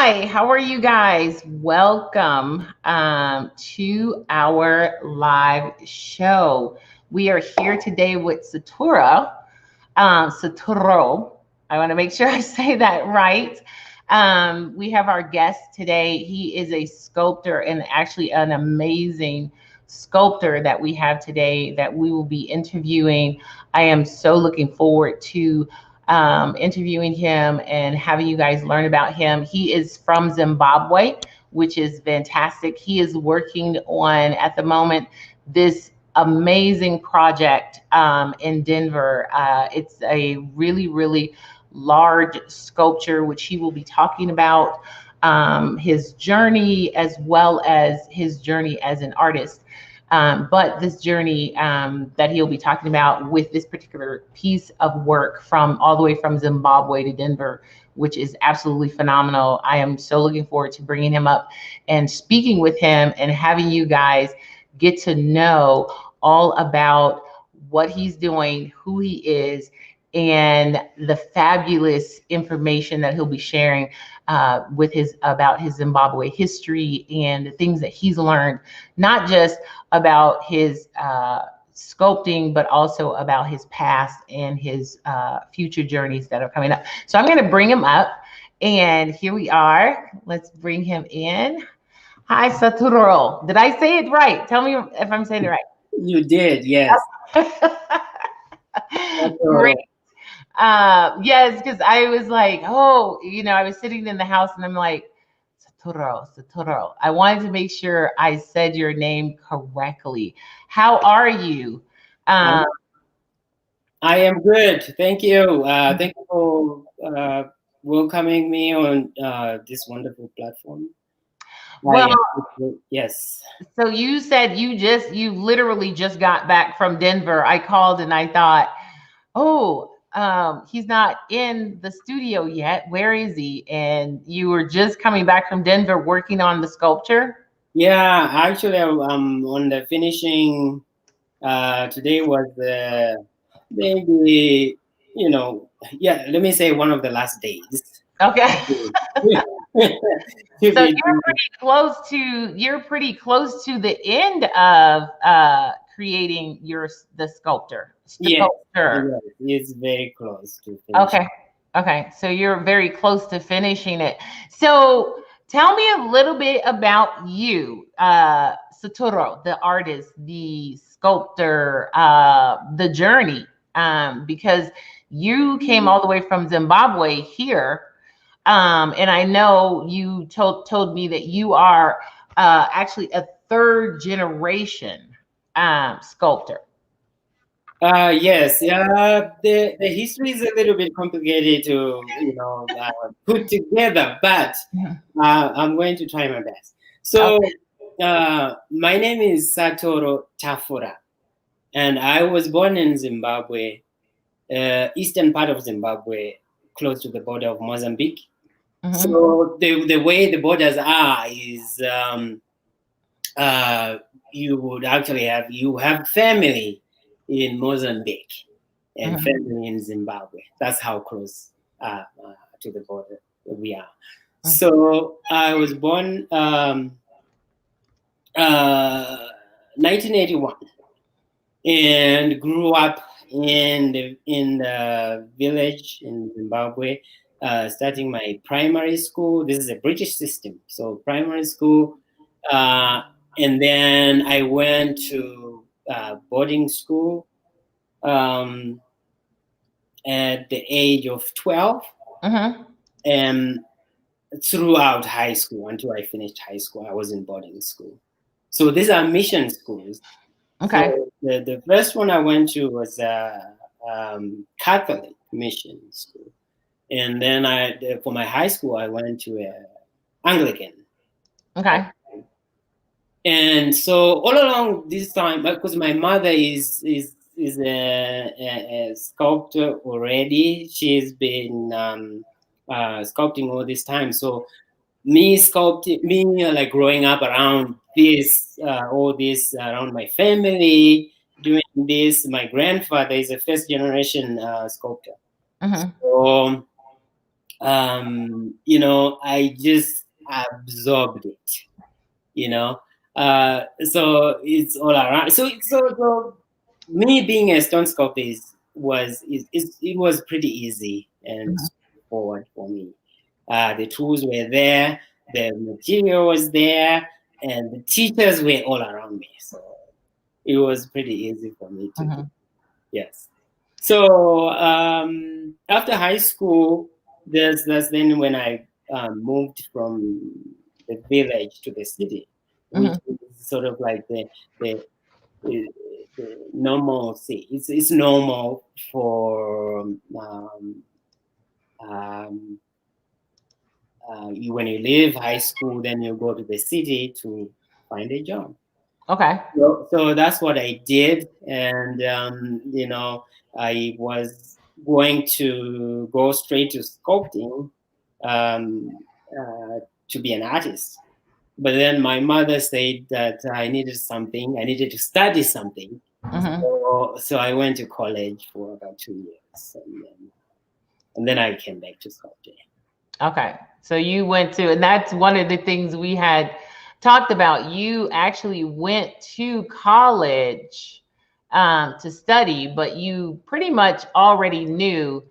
Hi, how are you guys? Welcome to our live show. We are here today with SaToro. I want to make sure I say that right. We have our guest today. He is a sculptor and actually an amazing sculptor that we have today that we will be interviewing. I am so looking forward to interviewing him and having you guys learn about him. He is from Zimbabwe, which is fantastic. He is working on, at the moment, this amazing project in Denver. It's a really, really large sculpture, which he will be talking about his journey as well as his journey as an artist. But this journey that he'll be talking about with this particular piece of work from all the way from Zimbabwe to Denver, which is absolutely phenomenal. I am so looking forward to bringing him up and speaking with him and having you guys get to know all about what he's doing, who he is, and the fabulous information that he'll be sharing about his Zimbabwe history and the things that he's learned, not just about his sculpting, but also about his past and his future journeys that are coming up. So I'm going to bring him up, and here we are. Let's bring him in. Hi, SaToro. Did I say it right? Tell me if I'm saying it right. You did, yes. Great. Yes, because I was like, I was sitting in the house and I'm like, SaToro. I wanted to make sure I said your name correctly. How are you? I am good. Thank you. Thank you for welcoming me on this wonderful platform. Well, yes. So you said you literally just got back from Denver. I called and I thought, he's not in the studio yet. Where is he? And you were just coming back from Denver working on the sculpture? Yeah, actually, I'm on the finishing. Today was maybe, let me say one of the last days. Okay. So you're pretty close to the end of creating the sculpture. Yeah, it's very close to finish. Okay. So you're very close to finishing it. So tell me a little bit about you, SaToro, the artist, the sculptor, the journey, because you came all the way from Zimbabwe here. And I know you told me that you are actually a third generation sculptor. Yes, the history is a little bit complicated to put together, but I'm going to try my best. So my name is SaToro Tafura, and I was born in Zimbabwe, eastern part of Zimbabwe, close to the border of Mozambique. So the way the borders are is you would actually have family in Mozambique and family in Zimbabwe. That's how close to the border we are. So I was born 1981 and grew up in the village in Zimbabwe, starting my primary school. This is a British system, so primary school, and then I went to boarding school at the age of 12, and throughout high school until I finished high school, I was in boarding school. So these are mission schools. Okay. So the first one I went to was Catholic mission school, and then for my high school I went to Anglican. Okay. And so all along this time, because my mother is a sculptor already, she's been sculpting all this time. So me like growing up around all this around my family, doing this. My grandfather is a first generation sculptor. So I just absorbed it, you know. So it's all around. So me being a stone sculptor it was pretty easy and straightforward for me. The tools were there, the material was there, and the teachers were all around me. So it was pretty easy for me to do. Yes. So after high school, that's then when I moved from the village to the city, which is sort of like the, the normalcy. It's normal for when you leave high school, then you go to the city to find a job. Okay. So that's what I did, and I was going to go straight to sculpting to be an artist. But then my mother said that I needed to study something. So I went to college for about 2 years, and then I came back to sculpting. Okay. So you went to, and that's one of the things we had talked about. You actually went to college to study, but you pretty much already knew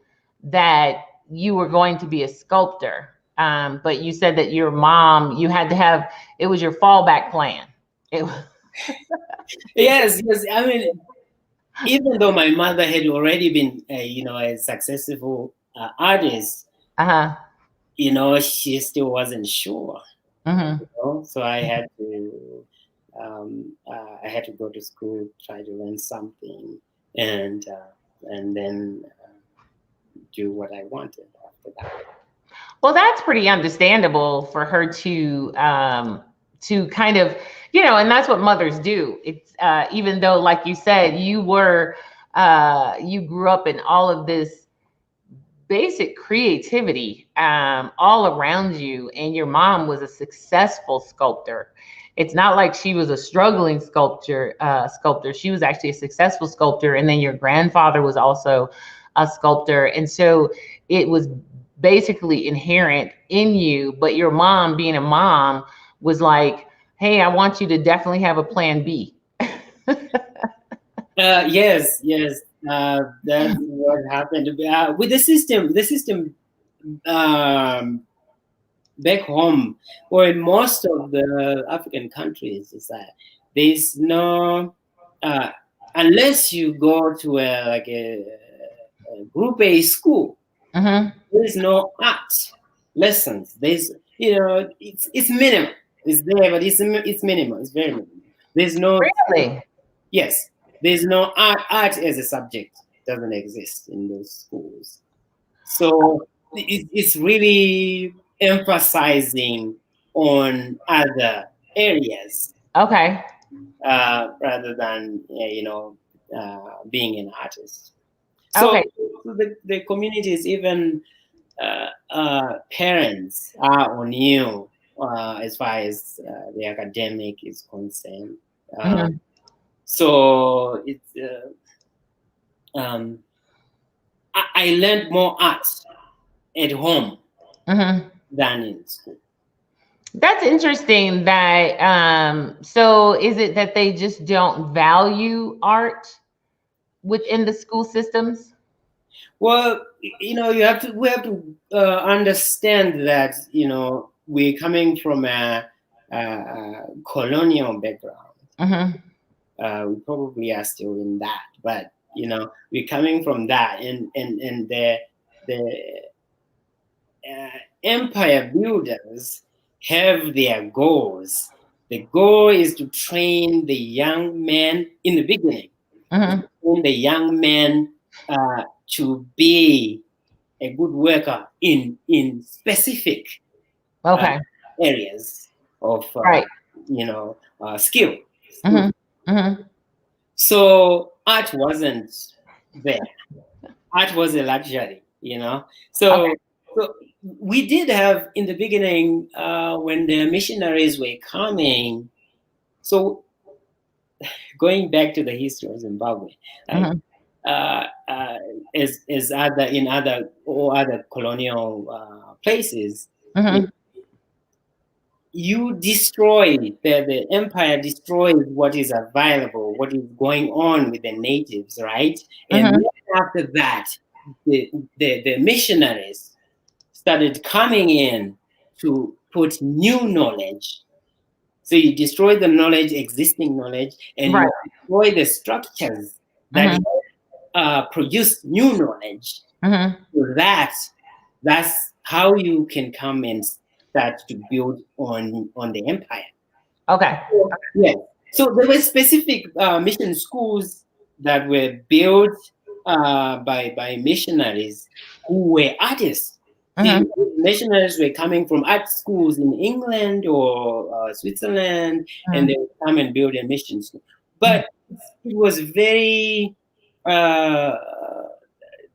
that you were going to be a sculptor. But you said that your mom, you had to have, it was your fallback plan. Yes. I mean, even though my mother had already been, a successful artist, she still wasn't sure. So I had to go to school, try to learn something, and then do what I wanted after that. Well, that's pretty understandable for her to kind of, and that's what mothers do. It's even though, like you said, you grew up in all of this basic creativity all around you, and your mom was a successful sculptor. It's not like she was a struggling sculptor. She was actually a successful sculptor, and then your grandfather was also a sculptor, and so it was basically inherent in you. But your mom, being a mom, was like, hey, I want you to definitely have a plan B. Yes. That's what happened with the system. The system back home, or in most of the African countries, is that there's no, unless you go to a group A school, there's no art lessons. There's, it's minimal. It's there, but it's minimal. It's very minimal. There's no. Really? Yes. There's no art as a subject. Doesn't exist in those schools. So it's really emphasizing on other areas. Okay. Rather than being an artist. So, okay. The communities, even parents, are on you as far as the academic is concerned. So it's I learned more art at home than in school. That's interesting. That so is it that they just don't value art within the school systems? Well, we have to understand that we're coming from a colonial background. We probably are still in that, but we're coming from that, and the empire builders have their goals. The goal is to train the young man in the beginning, train the young man to be a good worker in specific areas of skill. So art wasn't there. Art was a luxury, So we did have in the beginning when the missionaries were coming. So going back to the history of Zimbabwe, as other in other or other colonial places. Mm-hmm. You destroy the empire destroys what is available, what is going on with the natives, right? And Mm-hmm. then after that, the missionaries started coming in to put new knowledge. So you destroy the knowledge, existing knowledge, and Right. you destroy the structures that produce new knowledge. Mm-hmm. So that's how you can come and start to build on the empire. Okay. So, yes. So there were specific mission schools that were built by missionaries who were artists. Mm-hmm. The missionaries were coming from art schools in England or Switzerland, and they would come and build a mission school. But it was very uh,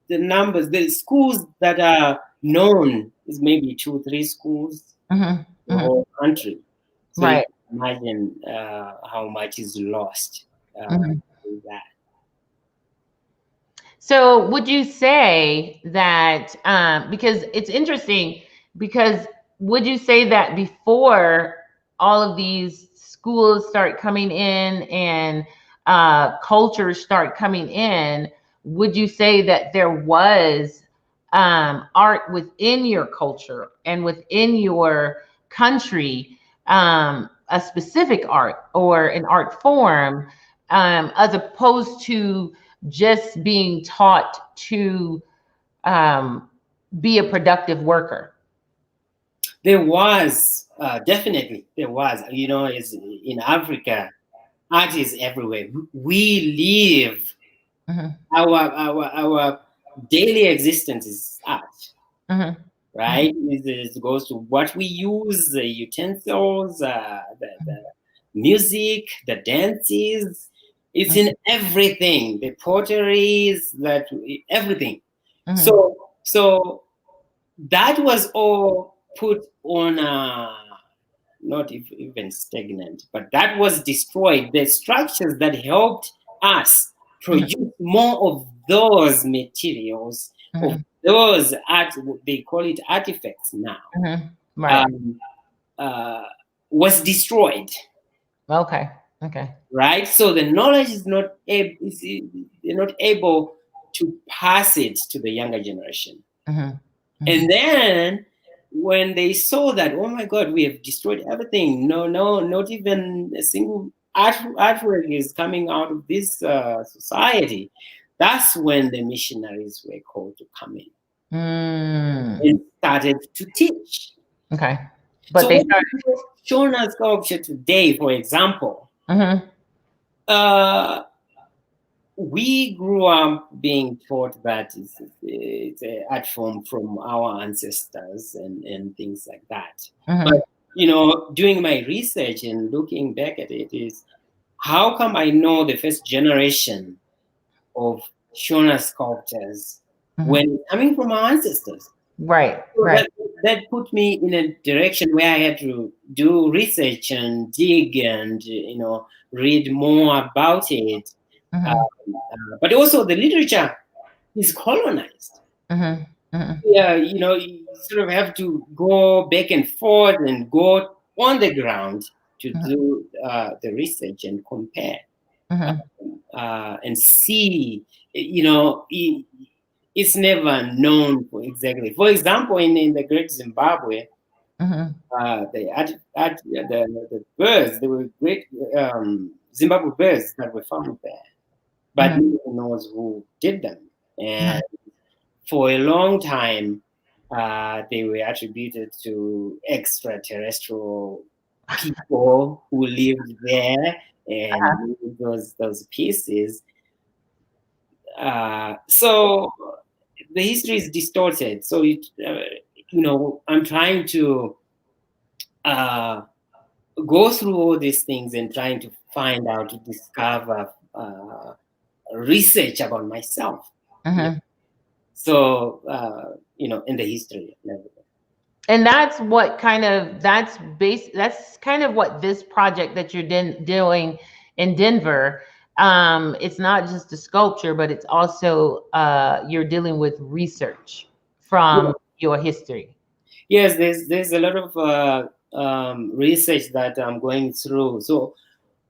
the schools that are known is maybe 2-3 schools Mm-hmm. in the whole country. So you Right. can imagine how much is lost Mm-hmm. with that. So would you say that, because it's interesting, because would you say that before all of these schools start coming in and cultures start coming in, would you say that there was art within your culture and within your country, a specific art or an art form, as opposed to just being taught to be a productive worker? There was definitely there was. You know, it's in Africa, art is everywhere. We live Mm-hmm. our daily existence is art. Mm-hmm. Right? It goes to what we use, the utensils, the music, the dances. It's in everything, the potteries, everything. Mm-hmm. So that was all put on, not even stagnant, but that was destroyed. The structures that helped us produce more of those materials, of Mm-hmm. those art, they call it artifacts now, Mm-hmm. Right. uh, was destroyed. Okay. Okay. Right, so the knowledge is not able, they're not able to pass it to the younger generation. Mm-hmm. And then when they saw that, oh my God, we have destroyed everything. No, not even a single artwork is coming out of this society. That's when the missionaries were called to come in and started to teach. Okay. But So they when started. you show us sculpture today, for example, Mm-hmm. We grew up being taught that it's an art form from our ancestors and things like that. Mm-hmm. But, you know, doing my research and looking back at it is, how come I know the first generation of Shona sculptors when coming from our ancestors? Right. So Right. that put me in a direction where I had to do research and dig and, you know, read more about it. But also the literature is colonized. Mm-hmm. Mm-hmm. Yeah, you know, you sort of have to go back and forth and go on the ground to do the research and compare and see. You know, it's never known for exactly. For example, in the Great Zimbabwe, the birds, there were great Zimbabwe birds that were found there, but no one knows who did them. And for a long time, they were attributed to extraterrestrial people who lived there and those pieces. So the history is distorted. So you know, I'm trying to go through all these things and trying to find out, to discover research about myself. So you know, in the history and everything. And that's what kind of that's kind of what this project that you're doing in Denver it's not just a sculpture, but it's also you're dealing with research from your history. Yes, there's a lot of research that I'm going through. So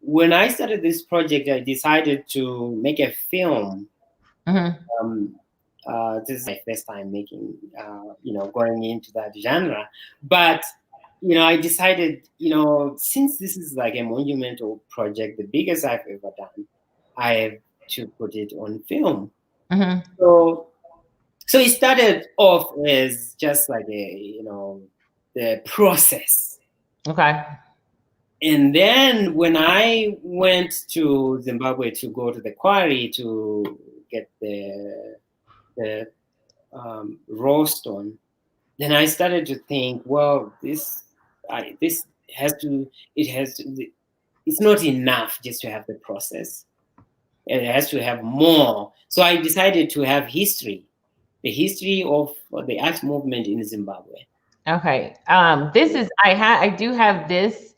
when I started this project, I decided to make a film. This is my first time making, going into that genre. But, I decided, since this is like a monumental project, the biggest I've ever done, I have to put it on film. So it started off as just like the process. Okay. And then when I went to Zimbabwe to go to the quarry to get the raw stone, then I started to think, well, it's not enough just to have the process. It has to have more. So I decided to have the history of the art movement in Zimbabwe. Okay. I do have this.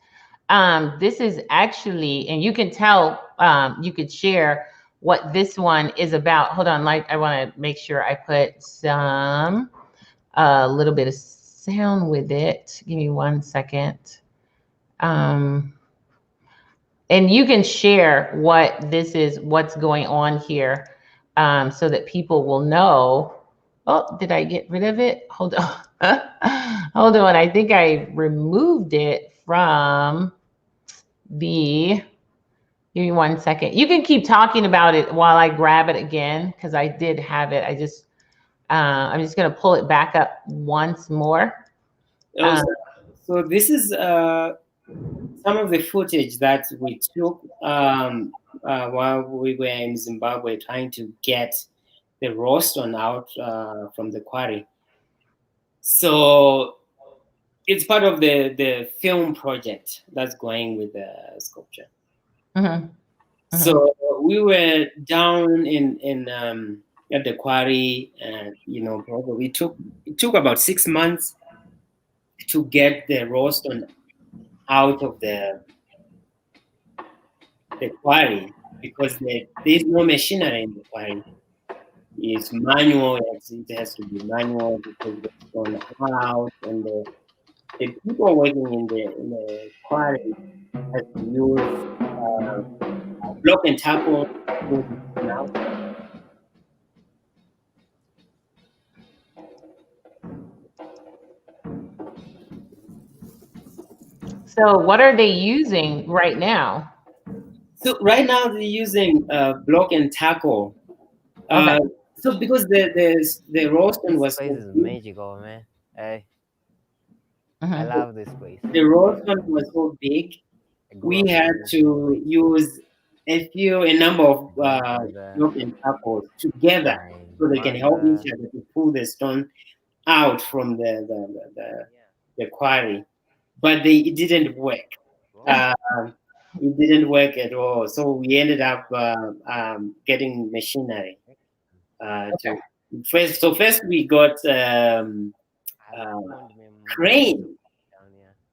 This is actually, and you can tell, you could share what this one is about. Hold on, I want to make sure I put a little bit of sound with it. Give me 1 second. And you can share what this is, what's going on here, so that people will know. Oh, did I get rid of it? Hold on. Hold on. I think I removed it from the. Give me 1 second. You can keep talking about it while I grab it again, because I did have it. I'm just going to pull it back up once more. So this is some of the footage that we took while we were in Zimbabwe trying to get the raw stone out from the quarry. So it's part of the film project that's going with the sculpture. So we were down in at the quarry, and probably it took about 6 months to get the raw stone out of the quarry, because there's no machinery in the quarry. It's manual. It has to be manual to take the stone out, and the people working in the quarry have to use block and tackle to pull the stone out. So what are they using right now? So right now they're using block and tackle. Okay. So because the raw stone was This place is magical, man. Hey, I love this place. The raw stone was so big, we had to use a number of block and tackles together, so they can help each other to pull the stone out from the quarry. But it didn't work. It didn't work at all. So we ended up getting machinery. First we got crane,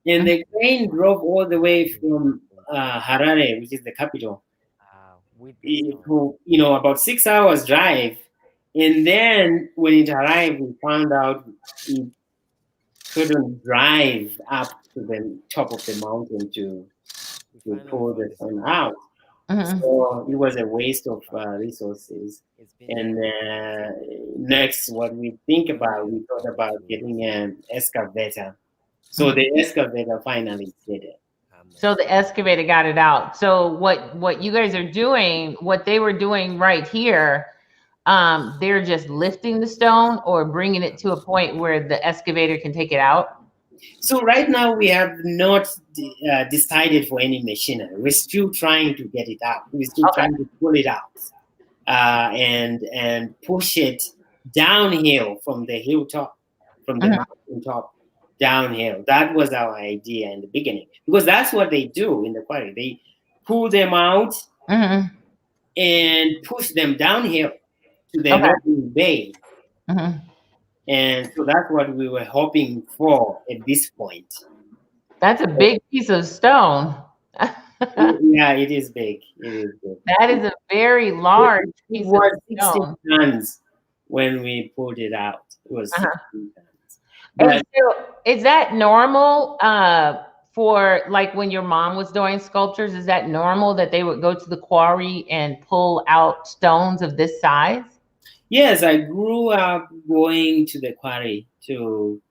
and the crane drove all the way from Harare, which is the capital, about 6 hours drive. And then when it arrived, we found out it couldn't drive up to the top of the mountain to pull the stone out. So it was a waste of resources. And next, what we thought about getting an excavator. So the excavator finally did it. So the excavator got it out. So what you guys are doing, what they were doing right here, they're just lifting the stone or bringing it to a point where the excavator can take it out? So right now we have not decided for any machinery. We're still trying to get it out. We're still trying to pull it out and push it downhill from the hilltop, from the mountain top downhill. That was our idea in the beginning, because that's what they do in the quarry. They pull them out and push them downhill to the loading bay. And so that's what we were hoping for at this point. That's a big piece of stone. Yeah, it is big. It is big. That is a very large It piece of was 16 stone. tons when we pulled it out. It was 16 tons. And But so, is that normal for like when your mom was doing sculptures? Is that normal that they would go to the quarry and pull out stones of this size? yes, I grew up going to the quarry to,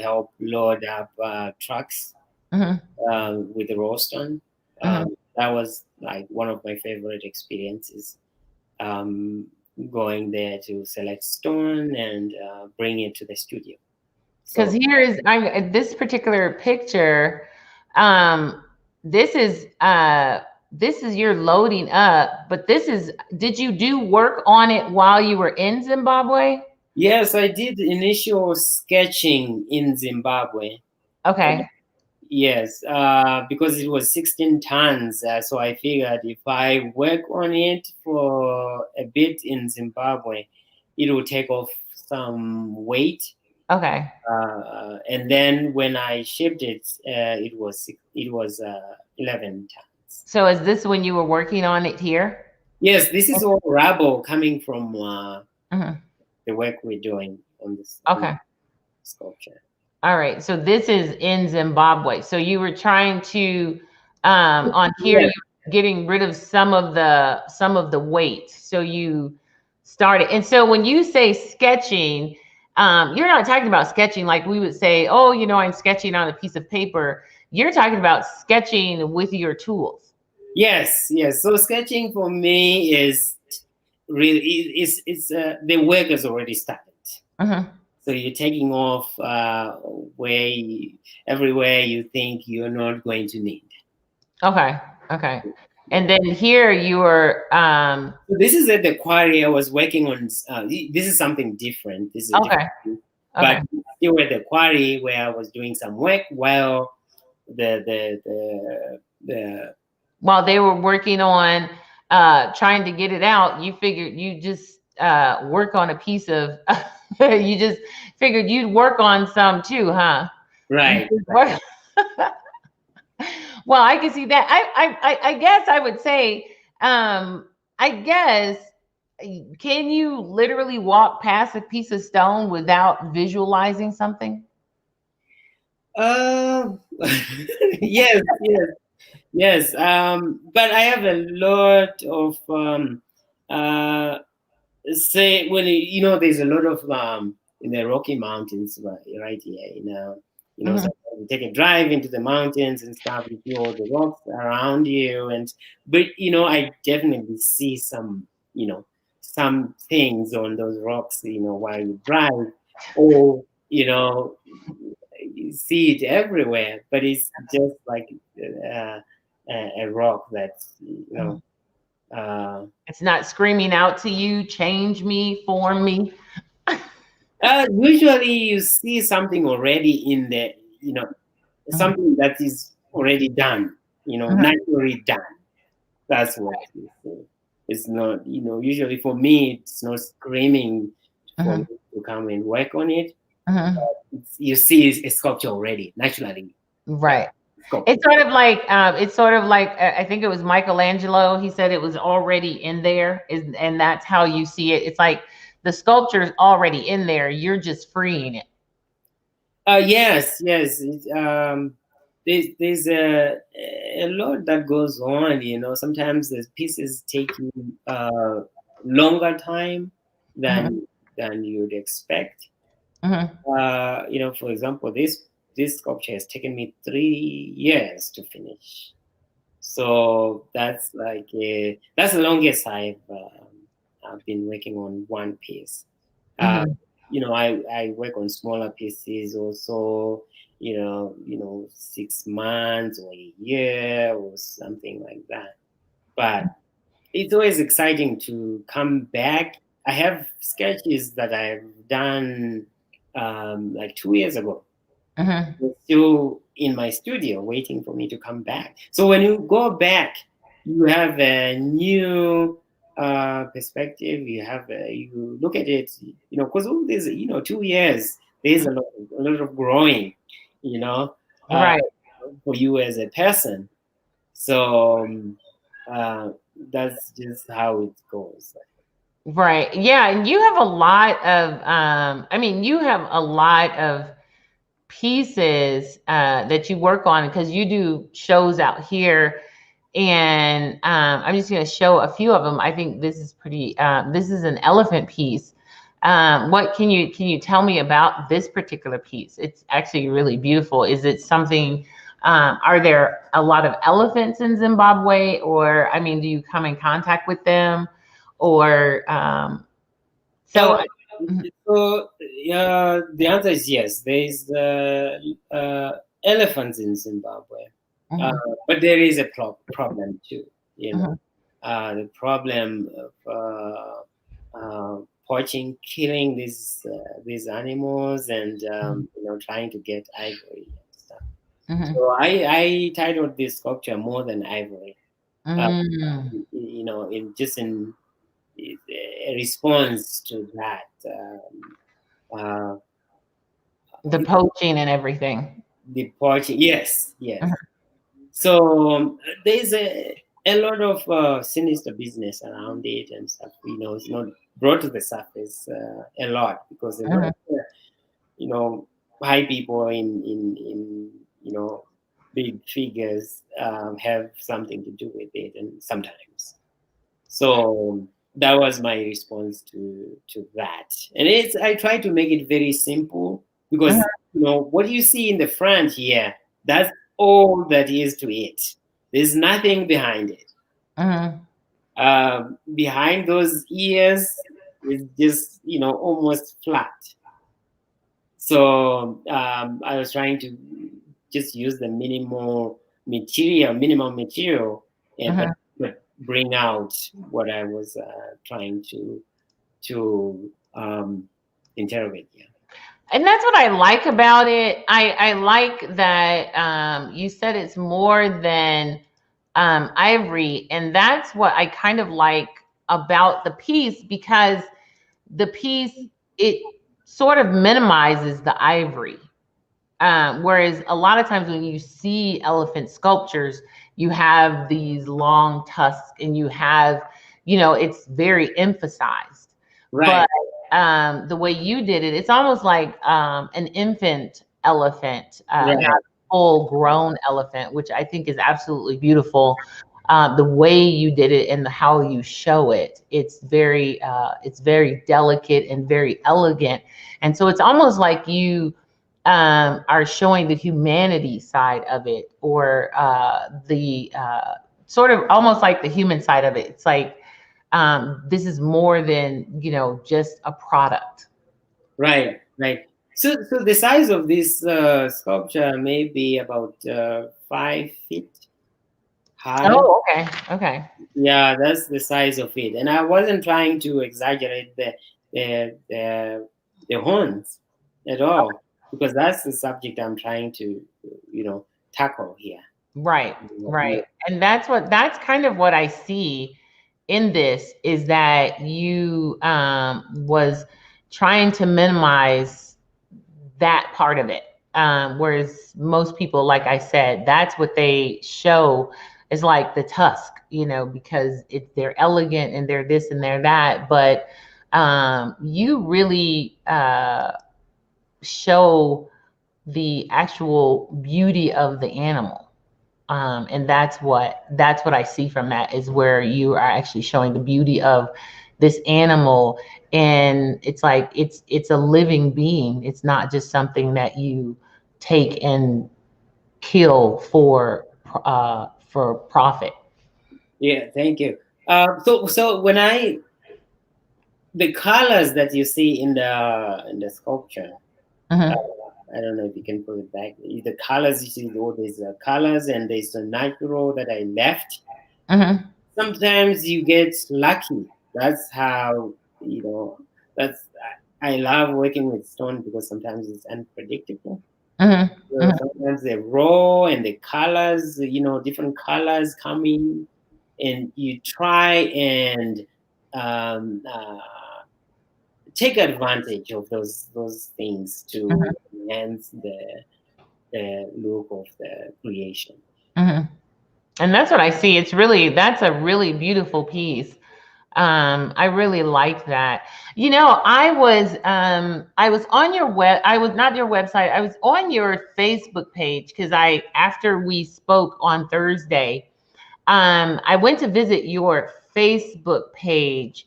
help load up trucks with the raw stone. That was like one of my favorite experiences. Going there to select stone and bring it to the studio. Because So here is this particular picture. This is you're loading up, but did you do work on it while you were in Zimbabwe? yes, I did initial sketching in Zimbabwe. Okay. Yes, because it was 16 tons. So I figured if I work on it for a bit in Zimbabwe, it will take off some weight. Okay. And then when I shipped it, it was 11 tons. So is this when you were working on it here? Yes, this is all rubble coming from the work we're doing on this sculpture. All right. So this is in Zimbabwe. So you were trying to on here, Yes. you're getting rid of some of the weight. So you started. And so when you say sketching, you're not talking about sketching like we would say, oh, I'm sketching on a piece of paper. You're talking about sketching with your tools. Yes. So sketching for me is really it's the work has already started. So you're taking off everywhere you think you're not going to need. Okay. And then here you were. So this is at the quarry I was working on. This is something different. This is but still at the quarry where I was doing some work while while they were working on trying to get it out. You figured you just work on a piece of. You just figured you'd work on some too, huh? Right. Well, I can see that. I guess I would say, can you literally walk past a piece of stone without visualizing something? Yes. But I have a lot of say when there's a lot of in the Rocky Mountains right here. So you take a drive into the mountains and stuff, you see all the rocks around you, but I definitely see some things on those rocks, while you drive, or you see it everywhere, but it's just like a rock that's it's not screaming out to you, change me, form me. Usually you see something already in there, something that is already done, naturally done. That's what you see. It's not, usually for me, it's not screaming for me to come and work on it. You see a sculpture already, naturally. Right. It's sort of like I think it was Michelangelo. He said it was already in there, and that's how you see it. It's like the sculpture's already in there. You're just freeing it. Yes. There's a lot that goes on. Sometimes the pieces take longer time than you'd expect. For example, this sculpture has taken me 3 years to finish. So that's the longest I've been working on one piece. I work on smaller pieces also, 6 months or a year or something like that. But it's always exciting to come back. I have sketches that I've done like 2 years ago. They're still in my studio waiting for me to come back. So when you go back, you have a new perspective. You look at it, because all this, 2 years, there's a lot of growing, right. for you as a person. So that's just how it goes. Right. Yeah. And you have a lot of, you have a lot of pieces that you work on because you do shows out here. And I'm just going to show a few of them. I think this is pretty, this is an elephant piece. What can you tell me about this particular piece? It's actually really beautiful. Is it something, are there a lot of elephants in Zimbabwe, or, do you come in contact with them, or, So the answer is yes. There's elephants in Zimbabwe, but there is a problem too. The problem of poaching, killing these animals, and trying to get ivory and stuff. So I titled this sculpture "More Than Ivory." In a response to that. The poaching and everything. The poaching, yes. So there's a lot of sinister business around it and stuff. It's not brought to the surface a lot because a lot of high people in big figures have something to do with it, and sometimes. So that was my response to that, and I try to make it very simple because what you see in the front here, that's all that is to it. There's nothing behind it. Behind those ears is just almost flat. So I was trying to just use the minimal material, and but bring out what I was trying to interrogate. Yeah. And that's what I like about it. I like that you said it's more than ivory, and that's what I kind of like about the piece, because the piece, it sort of minimizes the ivory. Whereas a lot of times when you see elephant sculptures, you have these long tusks and you have, it's very emphasized. Right. But the way you did it, it's almost like an infant elephant, not a full grown elephant, which I think is absolutely beautiful. The way you did it and how you show it, it's very delicate and very elegant. And so it's almost like you are showing the humanity side of it, or the sort of almost like the human side of it. It's like this is more than just a product. Right. So the size of this sculpture may be about 5 feet high. Oh, okay. Yeah, that's the size of it, and I wasn't trying to exaggerate the horns at all, because that's the subject I'm trying to tackle here. Right. And that's kind of what I see in this, is that you was trying to minimize that part of it. Whereas most people, like I said, that's what they show is like the tusk, because they're elegant and they're this and they're that. But you really show the actual beauty of the animal. And that's what I see from that, is where you are actually showing the beauty of this animal. And it's like, it's a living being. It's not just something that you take and kill for profit. Yeah, thank you. So when the colors that you see in the sculpture, I don't know if you can put it back. The colors you see, there's colors and there's a natural that I left. Sometimes you get lucky. That's how I love working with stone, because sometimes it's unpredictable. Sometimes they're raw and the colors, different colors coming, and you try and take advantage of those things to enhance the look of the creation. And that's what I see. That's a really beautiful piece. I really like that. I was on your I was not your website. I was on your Facebook page because after we spoke on Thursday, I went to visit your Facebook page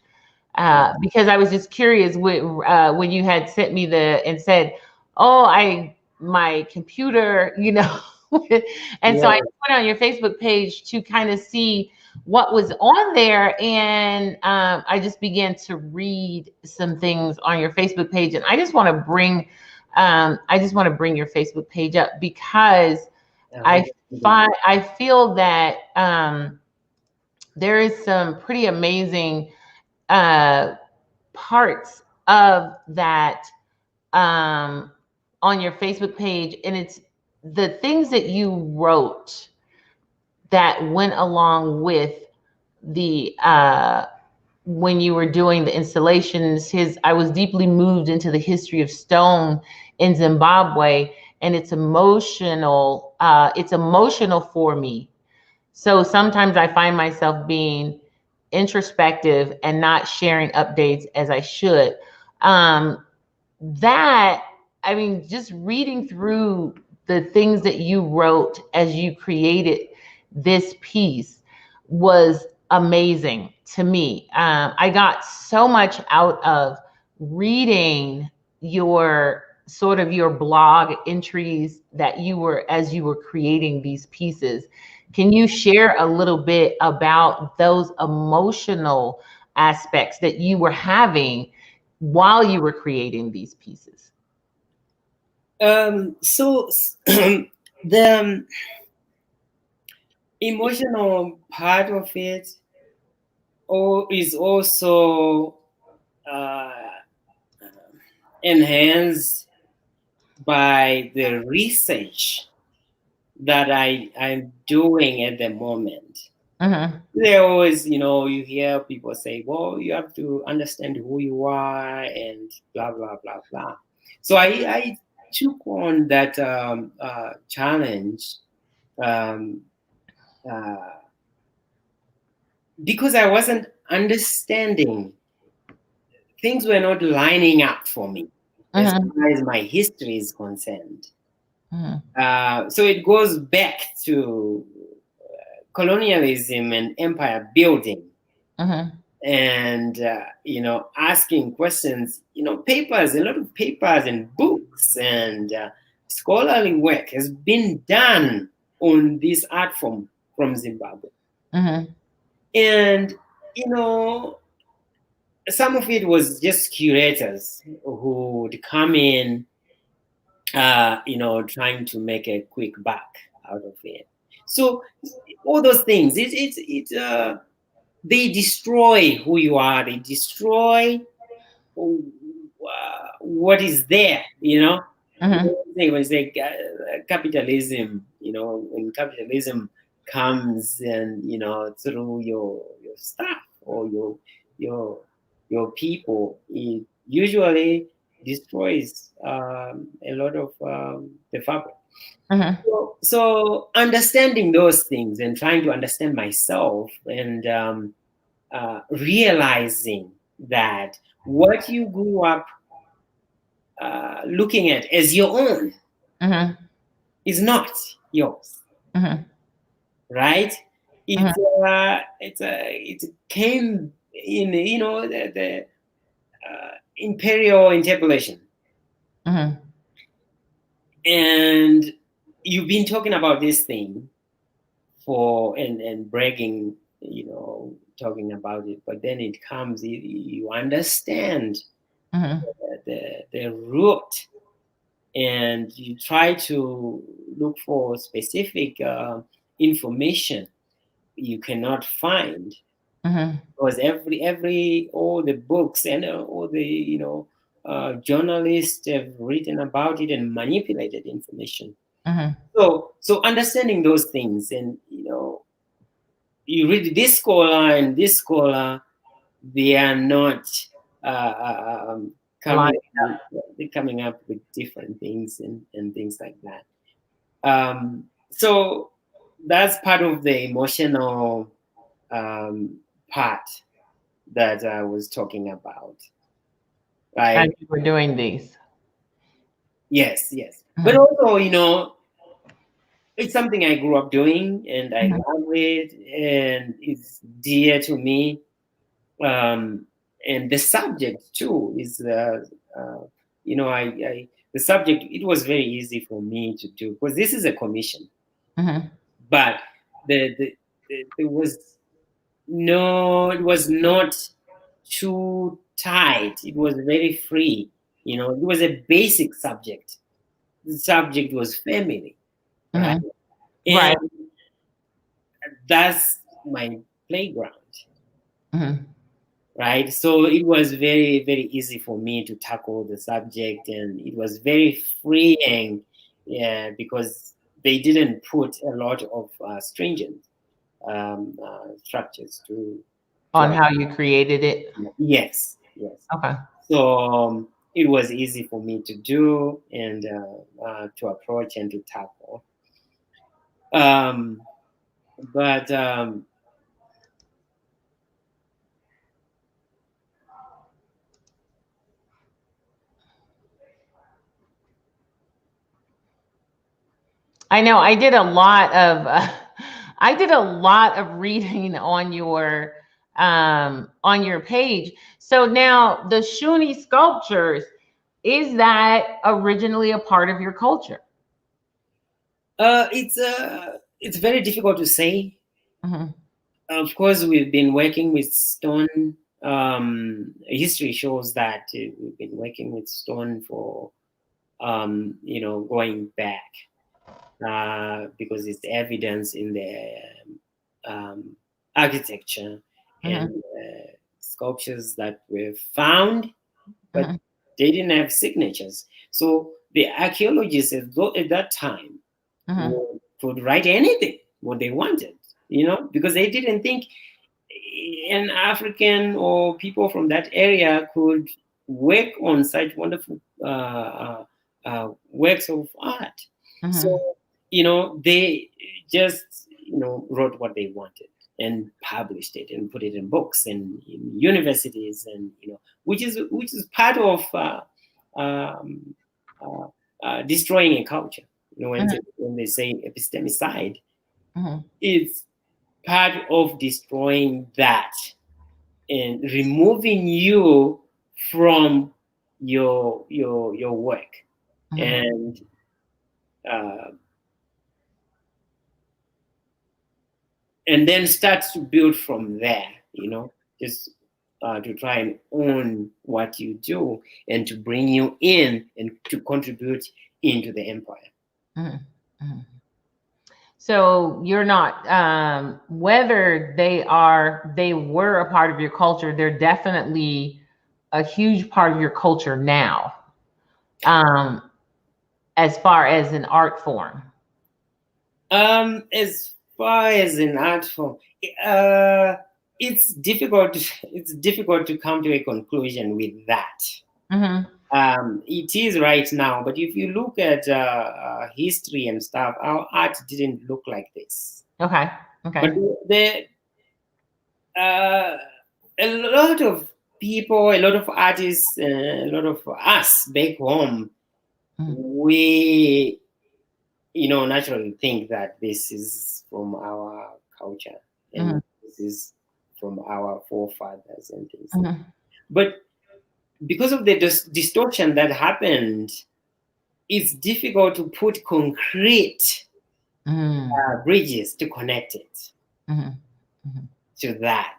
because I was just curious when you had sent me and said, "Oh, my computer," and so I went on your Facebook page to kind of see what was on there, and I just began to read some things on your Facebook page, and I just want to bring your Facebook page up because I feel that there is some pretty amazing parts of that on your Facebook page, and it's the things that you wrote that went along with the when you were doing the installations. I was deeply moved into the history of stone in Zimbabwe, and it's emotional for me. So sometimes I find myself being introspective and not sharing updates as I should. Just reading through the things that you wrote as you created this piece was amazing to me. I got so much out of reading your blog entries that as you were creating these pieces. Can you share a little bit about those emotional aspects that you were having while you were creating these pieces? So the emotional part of it is also enhanced by the research that I'm doing at the moment. There always, you hear people say, well, you have to understand who you are and blah, blah, blah, blah. So I took on that challenge because I wasn't understanding. Things were not lining up for me as far as my history is concerned. So it goes back to colonialism and empire building, and asking questions. A lot of papers and books and scholarly work has been done on this art form from Zimbabwe, and some of it was just curators who would come in, trying to make a quick buck out of it. So all those things, they destroy who you are. They destroy what is there. When you say capitalism, when capitalism comes and through your staff or your people, it usually destroys a lot of the fabric. So understanding those things and trying to understand myself and realizing that what you grew up looking at as your own is not yours, right? It came in the imperial interpolation, and you've been talking about this thing and bragging, talking about it, but then it comes, you understand the root, and you try to look for specific information you cannot find, because all the books and all the journalists have written about it and manipulated information. So understanding those things, and you read this scholar and this scholar, they are not coming up with different things and things like that. So that's part of the emotional part that I was talking about. As you were doing these. Yes. But also, it's something I grew up doing, and I love it, and it's dear to me. And the subject too is, the subject. It was very easy for me to do because this is a commission, but it was not too tight. It was very free. It was a basic subject. The subject was family, right? And that's my playground, right? So it was very, very easy for me to tackle the subject, and it was very freeing, because they didn't put a lot of stringent structures on how you created it. Yes. Okay. So it was easy for me to do and to approach and to tackle. But I know I did a lot of reading on your page. So now the Shuni sculptures, is that originally a part of your culture? It's very difficult to say. Of course, we've been working with stone. History shows that we've been working with stone for going back, because it's evidence in the architecture and sculptures that were found, but they didn't have signatures. So the archaeologists at that time could write anything what they wanted, because they didn't think an African or people from that area could work on such wonderful works of art. So they just wrote what they wanted and published it and put it in books and in universities, and which is part of destroying a culture. When they say epistemicide, it's part of destroying that and removing you from your work, and then start to build from there, just to try and own what you do and to bring you in and to contribute into the empire. So you're not, whether they were a part of your culture, they're definitely a huge part of your culture now, as far as an art form. As far as an art form, it's difficult to come to a conclusion with that. It is right now, but if you look at history and stuff, our art didn't look like this. Okay. But a lot of people, a lot of artists, a lot of us back home, we naturally think that this is from our culture and this is from our forefathers and things. But because of the distortion that happened, it's difficult to put concrete bridges to connect it to that.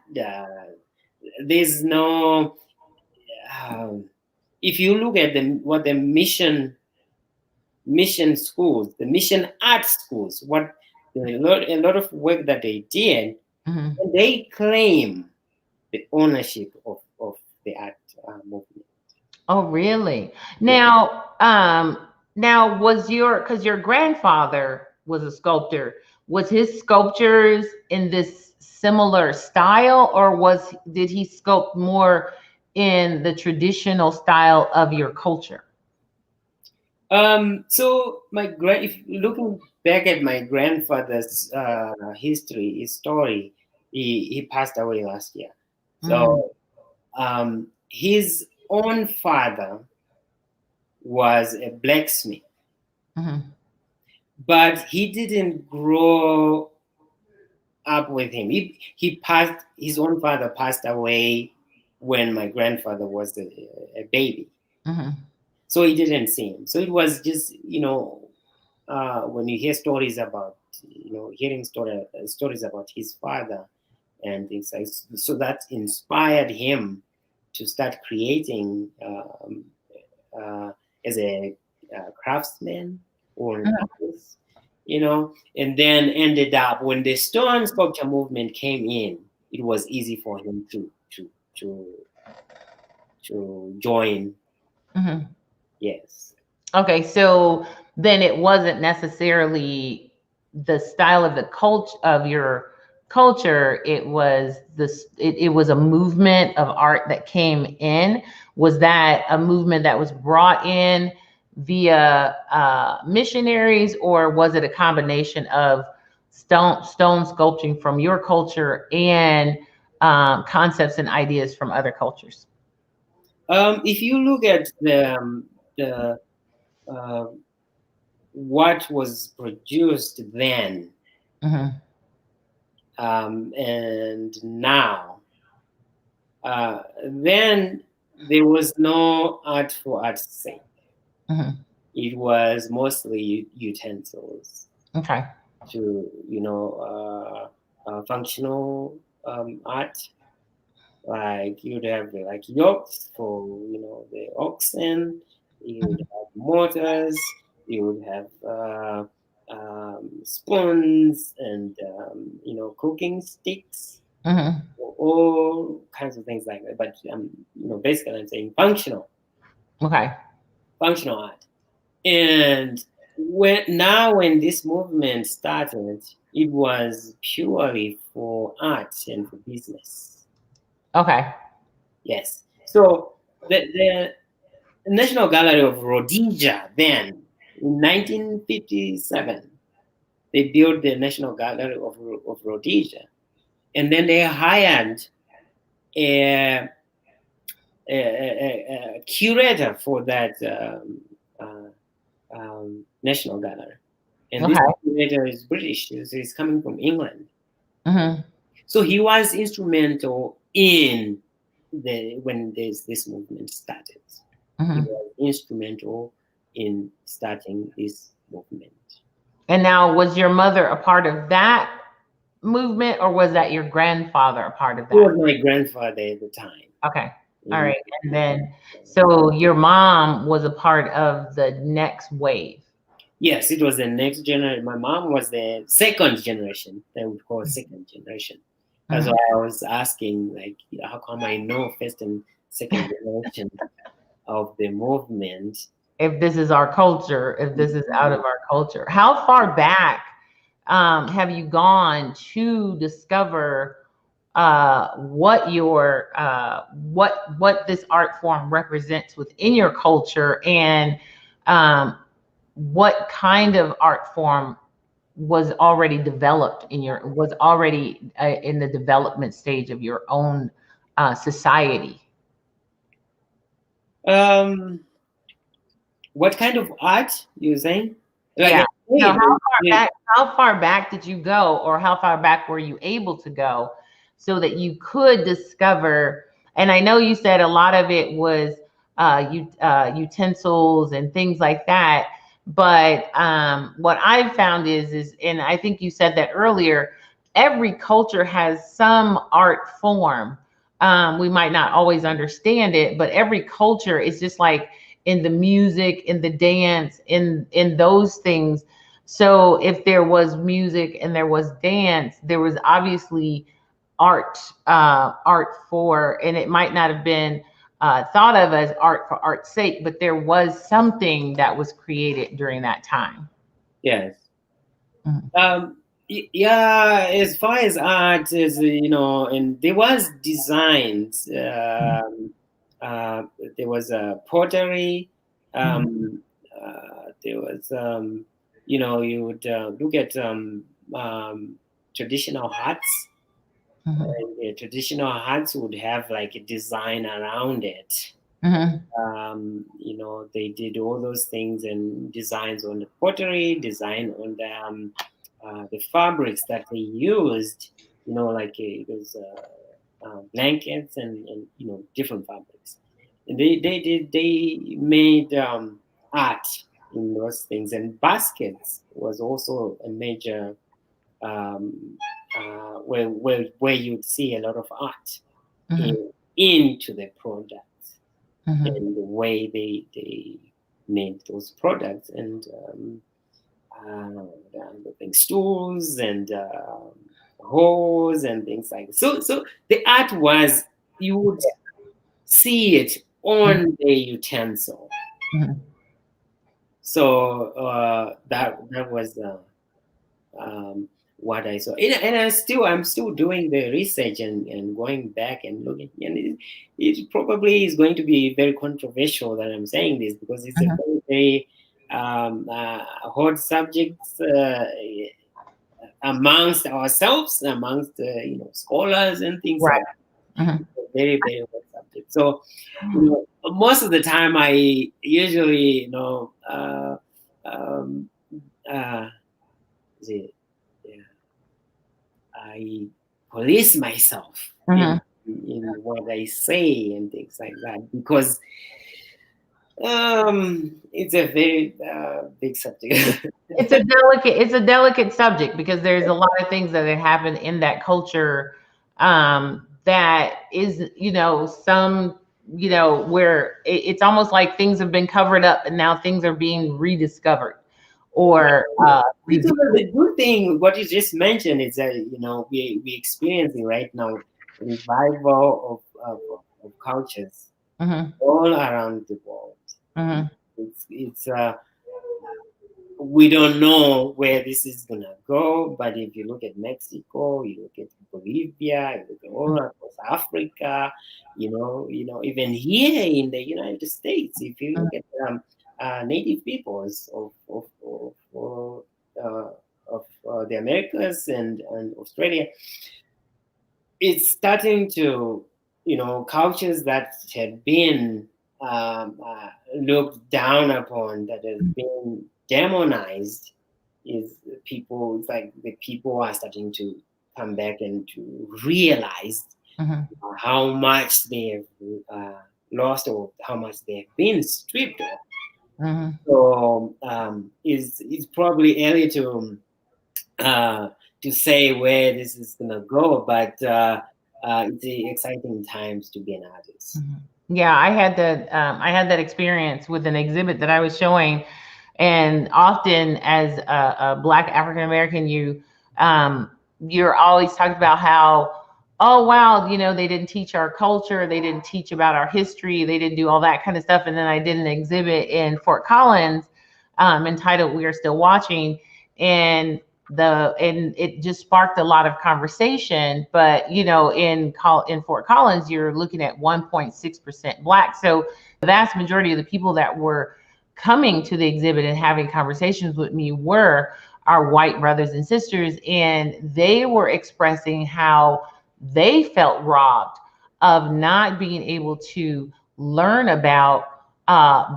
There's no. If you look at what the mission schools, the mission art schools, a lot of work that they did, and they claim the ownership of the art movement. Oh, really? Now, because your grandfather was a sculptor, was his sculptures in this similar style, or did he sculpt more in the traditional style of your culture? So if looking back at my grandfather's history, his story, he passed away last year. So his own father was a blacksmith, but he didn't grow up with him. His own father passed away when my grandfather was a baby. So he didn't see him. So it was just, when you hear stories about, hearing stories about his father and things like, so that inspired him to start creating as a craftsman or an artist, and then ended up when the stone sculpture movement came in, it was easy for him to join. Yes. Okay, so then it wasn't necessarily the style of the culture of your culture. It was it was a movement of art that came in. Was that a movement that was brought in via missionaries, or was it a combination of stone sculpting from your culture and concepts and ideas from other cultures? If you look at the what was produced then and now, then there was no art for art's sake. It was mostly utensils. Okay. To functional art. Like you'd have like yokes for the oxen, you would have mortars, you would have spoons and cooking sticks, all kinds of things like that. But basically I'm saying functional. Okay. Functional art. And when this movement started, it was purely for art and for business. Okay. Yes. So the National Gallery of Rhodesia then, in 1957, they built the National Gallery of Rhodesia. And then they hired a curator for that National Gallery. And this curator is British, so he's coming from England. So he was instrumental in when this movement started. He was instrumental in starting this movement. And now, was your mother a part of that movement, or was that your grandfather a part of that? He was my grandfather at the time. Okay. All right. And then, so your mom was a part of the next wave. Yes, it was the next generation. My mom was the second generation. They would call second generation. That's why I was asking, like, how come I know first and second generation of the movement? If this is our culture, if this is out of our culture, how far back have you gone to discover what your what this art form represents within your culture, and what kind of art form was already developed in the development stage of your own society? What kind of art you're saying? Like, yeah. How far back did you go, or how far back were you able to go so that you could discover? And I know you said a lot of it was utensils and things like that. But what I've found is, and I think you said that earlier, every culture has some art form. We might not always understand it, but every culture is just like in the music, in the dance, in those things. So if there was music and there was dance, there was obviously art for, and it might not have been thought of as art for art's sake, but there was something that was created during that time. Yes. Yeah, as far as art is, and there was designs. There was pottery. There was you know, you would look at traditional huts. And the traditional huts would have like a design around it. You know, they did all those things and designs on the pottery, design on the fabrics that they used. You know, like those blankets and you know, different fabrics. And they made art in those things, and baskets was also a major where you'd see a lot of art into the products and the way they made those products, and stools and hoes and things like that. So the art was, you would see it on the utensil. So that was what I saw, and I'm still doing the research and going back and looking, and it probably is going to be very controversial that I'm saying this, because it's a very hot subject amongst ourselves, amongst you know, scholars and things like that. Very, very hot subject. So you know, most of the time I usually, you know, I police myself in what I say and things like that, because it's a very big subject. It's a delicate subject, because there's a lot of things that have happened in that culture that is, you know, some, you know, where it's almost like things have been covered up and now things are being rediscovered. Or the good thing, what you just mentioned, is that, you know, we're experiencing right now revival of cultures all around the world. It's we don't know where this is gonna go, but if you look at Mexico, you look at Bolivia, you look at all across Africa, you know, even here in the United States, if you look at native peoples of the Americas and Australia, it's starting to, you know, cultures that had been looked down upon, that have been demonized, is people, it's like the people are starting to come back and to realize how much they have lost, or how much they have been stripped of. So it's probably early to say where this is gonna go, but it's exciting times to be an artist. Yeah, I had that experience with an exhibit that I was showing, and often as a Black African American, you're always talking about how, oh wow, you know, they didn't teach our culture, they didn't teach about our history, they didn't do all that kind of stuff. And then I did an exhibit in Fort Collins entitled "We Are Still Watching," and it just sparked a lot of conversation. But you know, in Fort Collins, you're looking at 1.6% Black. So the vast majority of the people that were coming to the exhibit and having conversations with me were our white brothers and sisters, and they were expressing how they felt robbed of not being able to learn about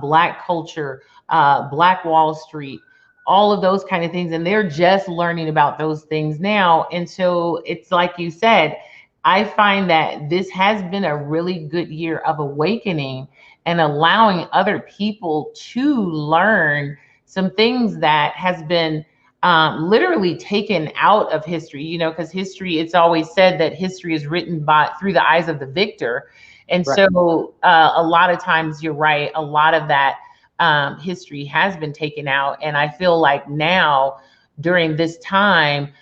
Black culture, Black Wall Street, all of those kind of things. And they're just learning about those things now. And so it's like you said, I find that this has been a really good year of awakening and allowing other people to learn some things that has been literally taken out of history, you know, because history, it's always said that history is written through the eyes of the victor. And so a lot of times, you're right, a lot of that history has been taken out. And I feel like now, during this time,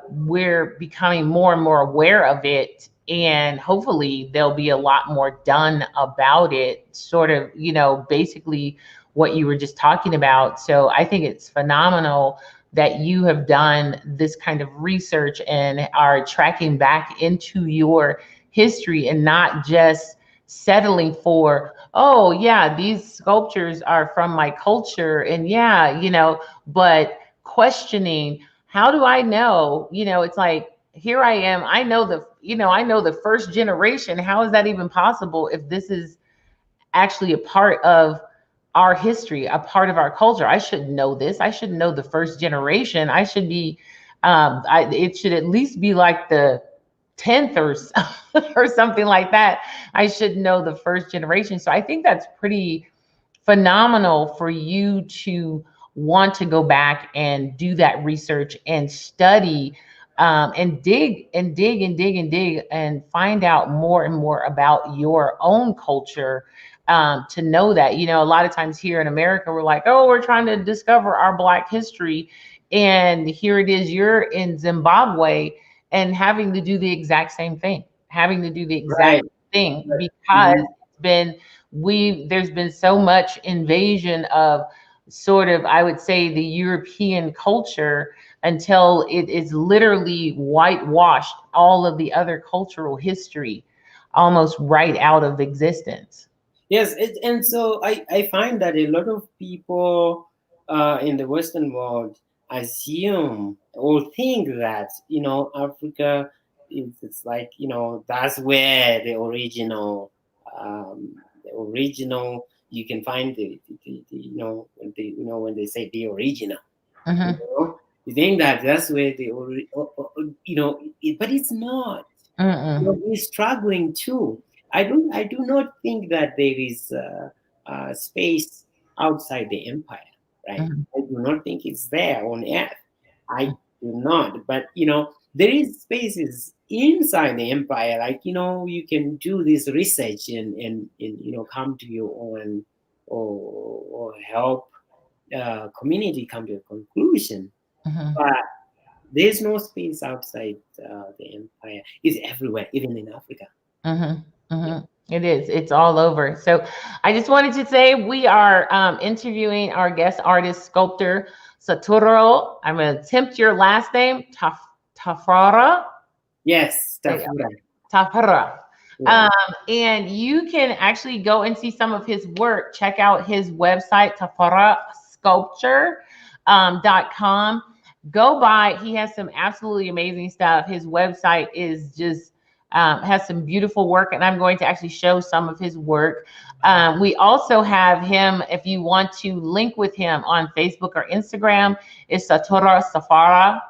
we're becoming more and more aware of it. And hopefully there'll be a lot more done about it, sort of, you know, basically what you were just talking about. So I think it's phenomenal that you have done this kind of research and are tracking back into your history and not just settling for, oh yeah, these sculptures are from my culture, and yeah, but questioning, how do I know? It's like, here I am, I know the first generation. How is that even possible if this is actually a part of our history, a part of our culture? I should know this. I should know the first generation. I should be, it should at least be like the 10th or something like that. I should know the first generation. So I think that's pretty phenomenal for you to want to go back and do that research and study, and dig and dig and dig and dig and find out more and more about your own culture. To know that, a lot of times here in America, we're like, oh, we're trying to discover our Black history. And here it is, you're in Zimbabwe and having to do the exact same thing, having to do the exact thing, because there's been so much invasion of sort of, I would say, the European culture, until it is literally whitewashed all of the other cultural history almost right out of existence. Yes, and so I find that a lot of people in the Western world assume or think that, Africa it's like, that's where the original you can find the when they say the original. You think that that's where but it's not. We're struggling too. I do not think that there is space outside the empire, right? I do not think it's there on earth. I do not. But there is spaces inside the empire, like you can do this research and come to your own or help community come to a conclusion. But there's no space outside the empire. It's everywhere, even in Africa. It is. It's all over. So I just wanted to say we are interviewing our guest artist, sculptor SaToro. I'm going to attempt your last name, Tafura. Yes, Tafura. Tafura. Yeah. And you can actually go and see some of his work. Check out his website, TafuraSculpture.com. Go by. He has some absolutely amazing stuff. His website is just has some beautiful work, and I'm going to actually show some of his work. We also have him, if you want to link with him on Facebook or Instagram, is SaToro Tafura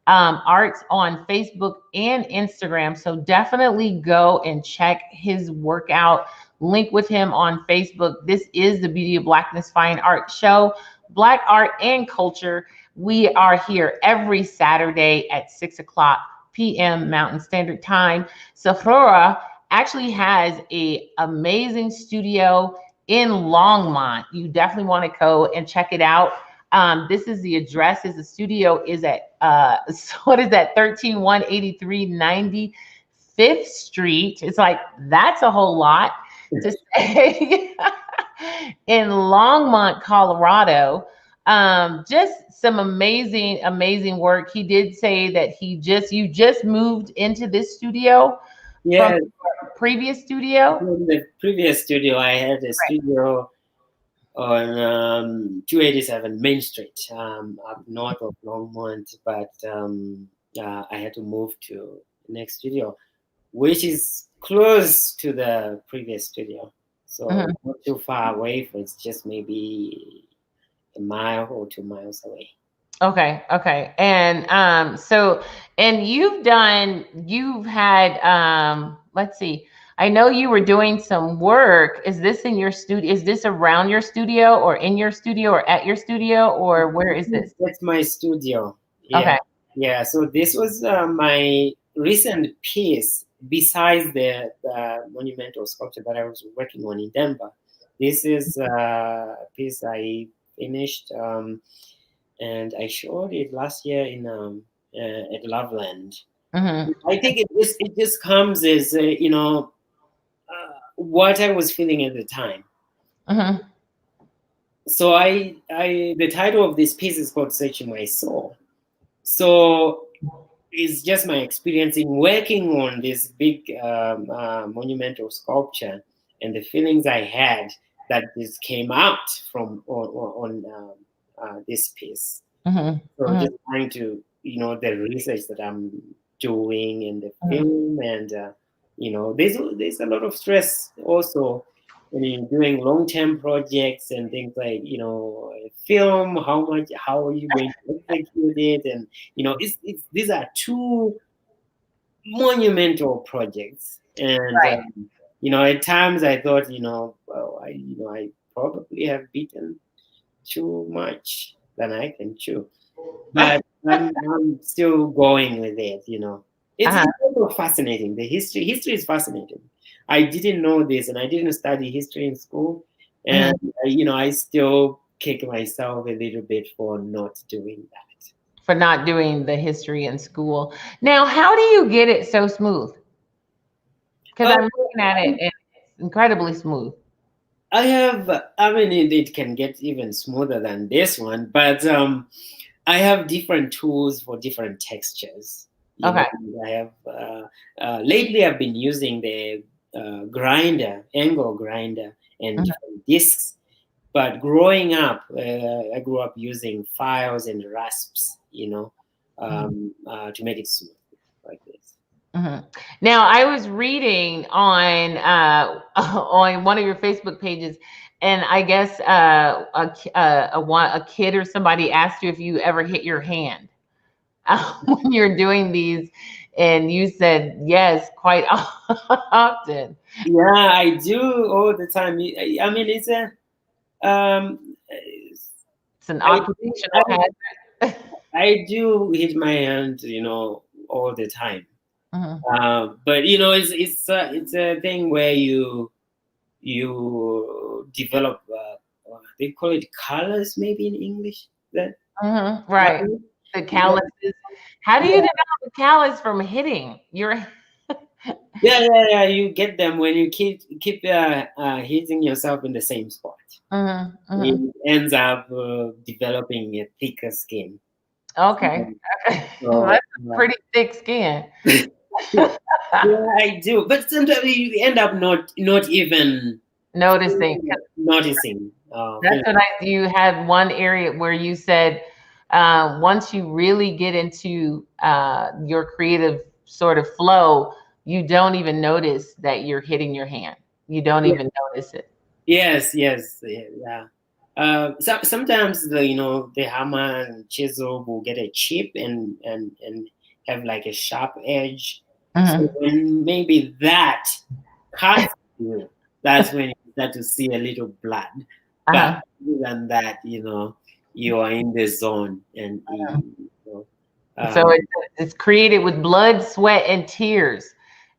Arts on Facebook and Instagram. So definitely go and check his work out. Link with him on Facebook. This is the Beauty of Blackness Fine Art Show, Black art and culture. We are here every Saturday at 6:00 p.m. Mountain Standard Time. SaToro actually has an amazing studio in Longmont. You definitely want to go and check it out. This is the address. The studio is at 13183 95th Street. It's like, that's a whole lot to say. In Longmont, Colorado. Just some amazing work. He did say that you just moved into this studio. Yeah. From the previous studio. From the previous studio, I had a studio on 287 Main Street, up north of Longmont, but I had to move to the next studio, which is close to the previous studio, so not too far away. It's just maybe a mile or 2 miles away. Okay. And you've had let's see, I know you were doing some work. Is this in your studio? Is this around your studio or in your studio or at your studio, or where is this? That's my studio. Yeah. Okay. Yeah, so this was my recent piece besides the monumental sculpture that I was working on in Denver. This is a piece I finished, and I showed it last year in at Loveland. I think it just comes as what I was feeling at the time. So the title of this piece is called "Searching My Soul." So it's just my experience in working on this big monumental sculpture and the feelings I had that this came out from on this piece. So just trying to, the research that I'm doing in the film, and there's a lot of stress also when you're doing long-term projects and things like, film, how are you going to execute it? And, these are two monumental projects. And, at times I thought, well, I probably have beaten too much than I can chew. But I'm still going with it, It's also fascinating. The history is fascinating. I didn't know this, and I didn't study history in school. And, I still kick myself a little bit for not doing that. For not doing the history in school. Now, how do you get it so smooth? Because I'm looking at it, and it's incredibly smooth. It can get even smoother than this one, but I have different tools for different textures. Okay. I have lately I've been using the angle grinder, and different discs. But growing up, I grew up using files and rasps, to make it smooth like this. Now, I was reading on on one of your Facebook pages, and I guess a kid or somebody asked you if you ever hit your hand when you're doing these, and you said yes, quite often. Yeah, I do all the time. I mean, it's an occupational hazard. I do hit my hand, all the time. But it's a thing where you develop they call it colors, maybe in English. Right, the calluses. How do you develop the callus from hitting your? Yeah. You get them when you keep hitting yourself in the same spot. It ends up developing a thicker skin. Okay. So, that's a pretty thick skin. Yeah, I do, but sometimes you end up not even noticing. That's what you had one area where you said once you really get into your creative sort of flow, you don't even notice that you're hitting your hand. You don't even notice it. Yes, yeah. Sometimes the hammer and chisel will get a chip and have like a sharp edge. So when maybe that cuts you, that's when you start to see a little blood. But other than that, you are in the zone, and so it's created with blood, sweat, and tears.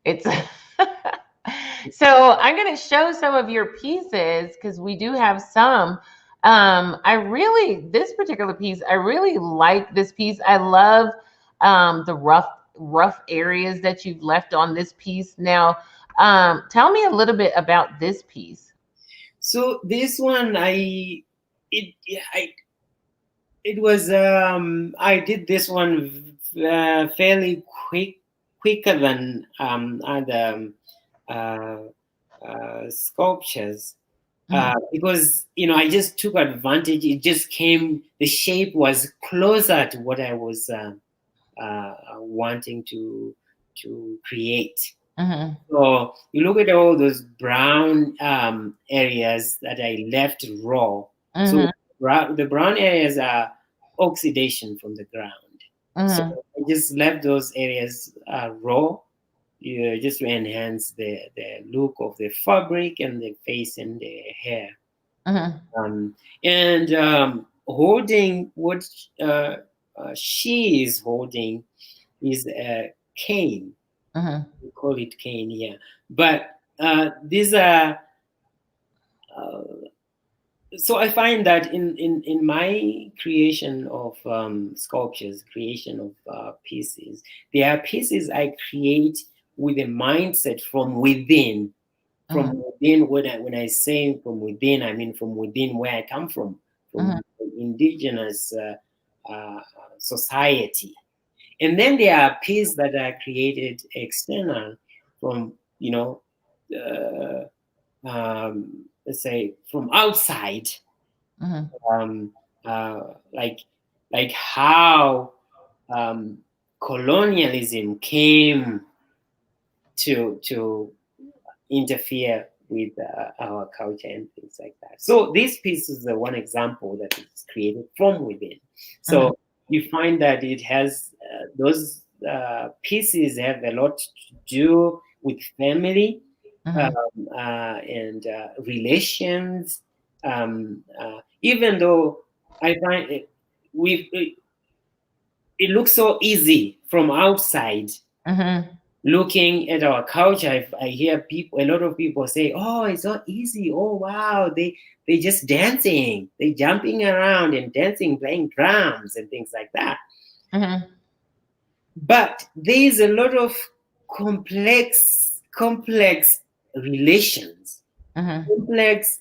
It's so I'm going to show some of your pieces because we do have some. This particular piece, I really like this piece. I love the rough areas that you've left on this piece. Now, tell me a little bit about this piece. So this one, I did this one fairly quicker than other sculptures. Because I just took advantage. It just came. The shape was closer to what I was wanting to create. So you look at all those brown areas that I left raw. So the brown areas are oxidation from the ground. So I just left those areas raw. Just to enhance the look of the fabric and the face and the hair. Holding what she is holding is a cane. We call it cane here. But these are so I find that in my creation of sculptures, creation of pieces, there are pieces I create with a mindset from within. From within, when I say from within, I mean from within where I come from the indigenous society. And then there are pieces that are created external from, let's say from outside, like how colonialism came to interfere with our culture and things like that. So this piece is the one example that is created from within. So you find that it has those pieces have a lot to do with family and relations. Even though I find it looks so easy from outside. Looking at our culture, I hear a lot of people say, "Oh, it's so easy. Oh, wow, they just dancing, they jumping around and dancing, playing drums and things like that." But there is a lot of complex relations, complex.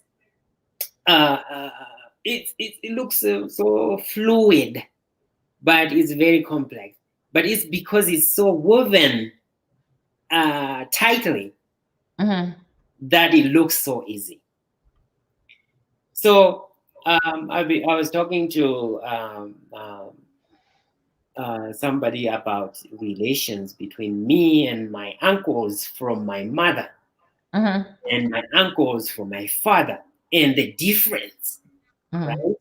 It looks so fluid, but it's very complex. But it's because it's so woven tightly that it looks so easy. So I was talking to somebody about relations between me and my uncles from my mother and my uncles from my father, and the difference, right?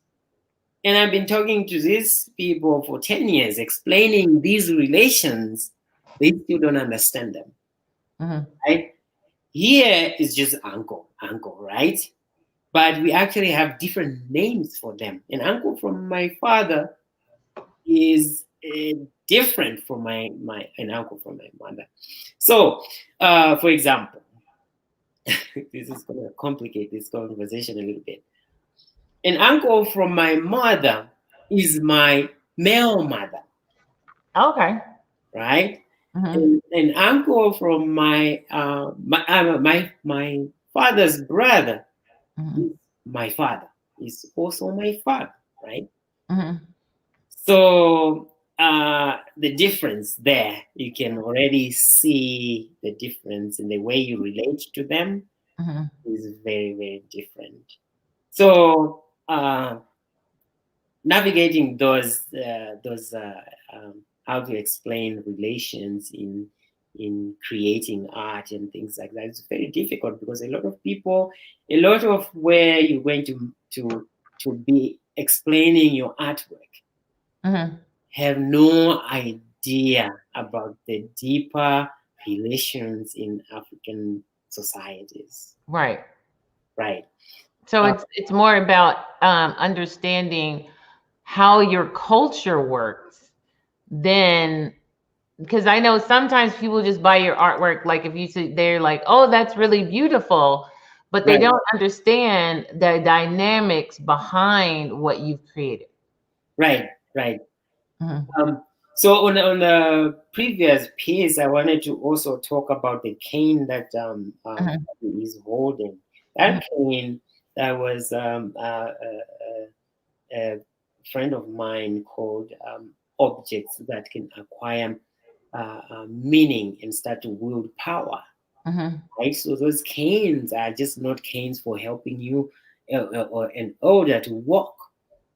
And I've been talking to these people for 10 years, explaining these relations. They still don't understand them. Right? Here is just uncle, right? But we actually have different names for them. An uncle from my father is different from an uncle from my mother. So, for example, this is going to complicate this conversation a little bit. An uncle from my mother is my male mother. Okay. Right? An uncle from my father's brother is my father. Is also my father, right? So the difference there, you can already see the difference in the way you relate to them is very, very different. So navigating those how to explain relations in creating art and things like that, it's very difficult because a lot of where you're going to be explaining your artwork have no idea about the deeper relations in African societies. Right. So it's more about understanding how your culture works then, because I know sometimes people just buy your artwork, like if you see they're like, oh, that's really beautiful, but they don't understand the dynamics behind what you've created. Right. So on the previous piece, I wanted to also talk about the cane that is holding. That cane, that was a friend of mine called objects that can acquire meaning and start to wield power. Right? So those canes are just not canes for helping you or in order to walk,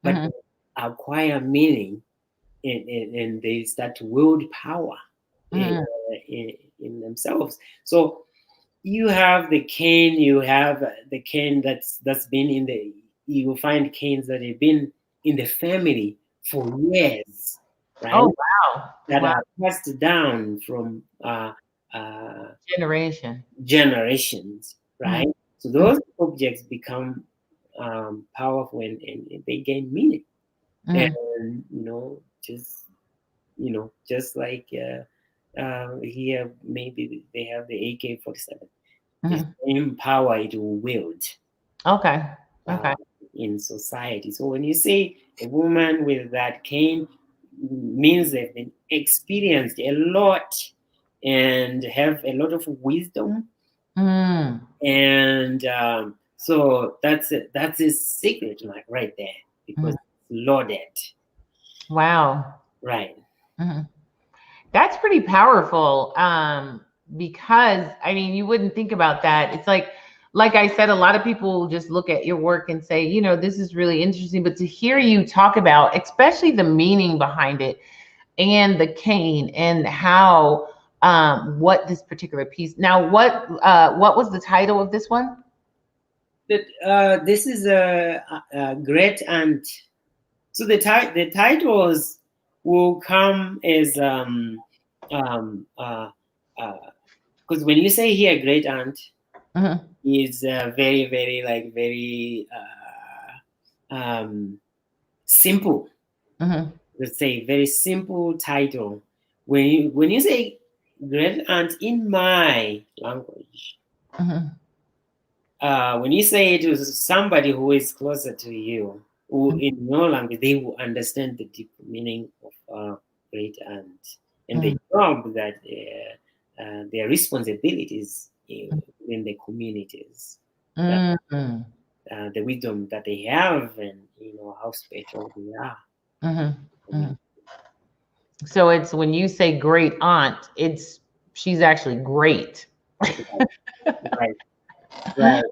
but acquire meaning and they start to wield power in themselves. So you have the cane, that's been in the, you will find canes that have been in the family for years, right? Oh, wow. That are passed down from generations, right? So those objects become powerful and they gain meaning. And just like here, maybe they have the AK-47. The same power it will wield. Okay. In society. So when you say a woman with that cane, means they've been experienced a lot and have a lot of wisdom. And so that's a secret, like right there, because it's loaded. Wow. Right. That's pretty powerful. Because I mean, you wouldn't think about that. It's like like I said, a lot of people just look at your work and say, you know, this is really interesting. But to hear you talk about, especially the meaning behind it and the cane and how, what this particular piece. Now, what was the title of this one? This is a great aunt. So the titles will come as because when you say here great aunt, is very very like very simple. Let's say very simple title. When you say great aunt in my language, when you say it to somebody who is closer to you, who in your language, they will understand the deep meaning of great aunt and the job that their responsibilities in the communities, the wisdom that they have, and you know how special they are. So it's when you say great aunt, she's actually great. Right.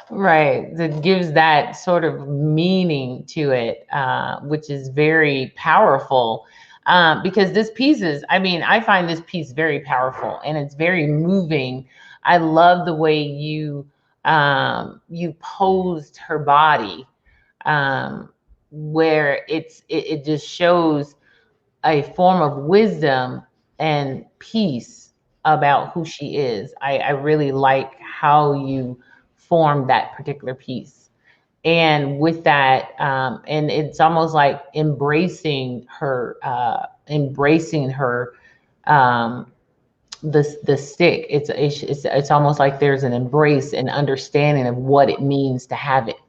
Right. It gives that sort of meaning to it, which is very powerful. Because this piece is, I mean, I find this piece very powerful and it's very moving. I love the way you posed her body, where it just shows a form of wisdom and peace about who she is. I really like how you formed that particular piece. And with that, and it's almost like embracing her, the stick. It's almost like there's an embrace and understanding of what it means to have it.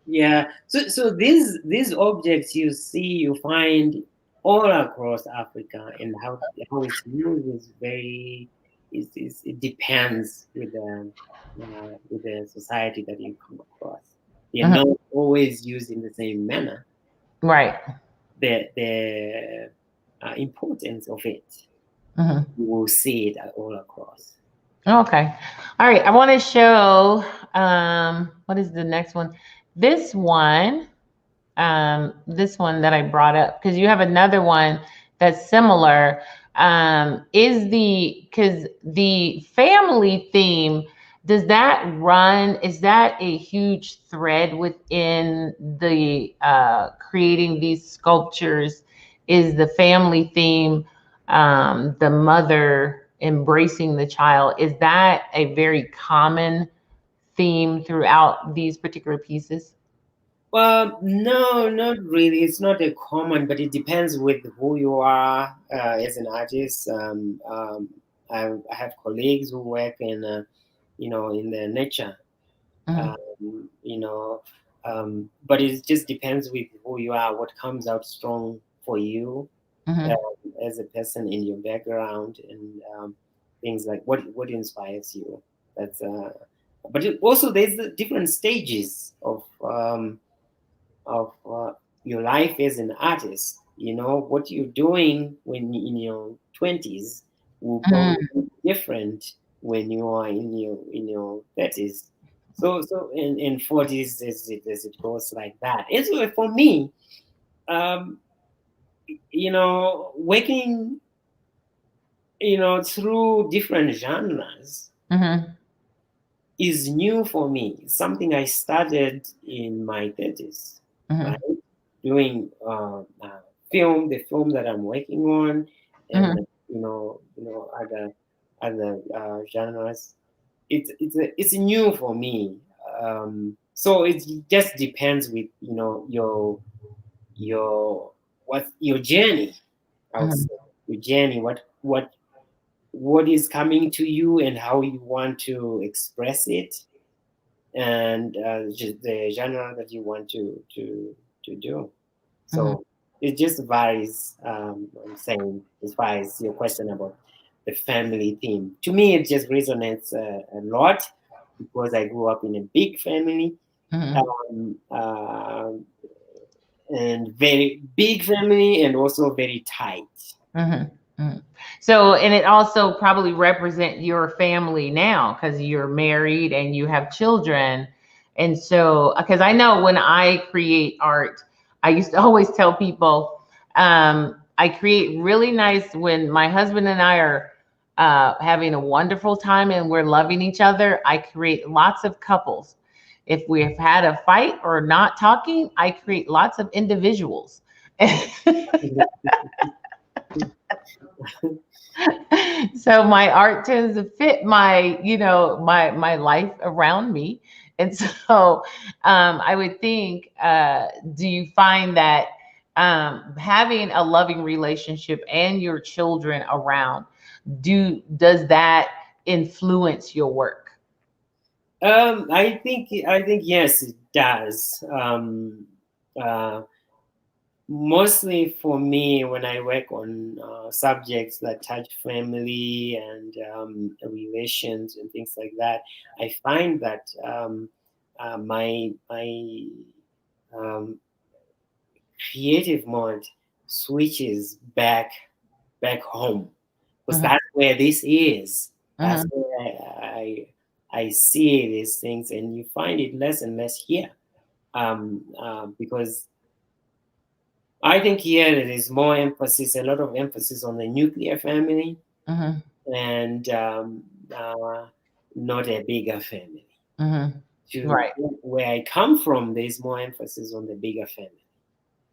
Yeah. So these objects you see, you find all across Africa, and how it's used is very it depends with the society that you come across. They're not always used in the same manner. Right. The importance of it, you will see it all across. Okay. All right. I want to show, what is the next one? This one that I brought up, because you have another one that's similar, because the family theme, is that a huge thread within the creating these sculptures? Is the family theme, the mother embracing the child, is that a very common theme throughout these particular pieces? Well, no, not really. It's not a common, but it depends with who you are as an artist. I have colleagues who work in, in the nature, but it just depends with who you are, what comes out strong for you as a person in your background, and things like what inspires you. That's but also there's the different stages of your life as an artist. You know what you're doing when in your 20s will probably be different when you are in your 30s. So in 40s as it goes like that. And so for me, working through different genres is new for me. It's something I started in my 30s, right? Doing the film that I'm working on, and other genres. It's new for me. So it just depends with your journey. I would say your journey. What is coming to you and how you want to express it, and just the genre that you want to do. So it just varies. I'm saying, as far as your question about the family theme, to me it just resonates a lot because I grew up in a big family, and very big family, and also very tight. So, and it also probably represent your family now because you're married and you have children. And so, because I know when I create art, I used to always tell people, I create really nice when my husband and I are having a wonderful time and we're loving each other. I create lots of couples. If we've had a fight or not talking, I create lots of individuals. So my art tends to fit my, my life around me. And so I would think, do you find that having a loving relationship and your children around, does that influence your work? I think yes, it does. Mostly for me, when I work on subjects that touch family and relations and things like that, I find that my creative mode switches back home, because that's where this is. That's where I see these things, and you find it less and less here, because I think here there is more emphasis, a lot of emphasis on the nuclear family, and not a bigger family. Right. Where I come from, there's more emphasis on the bigger family.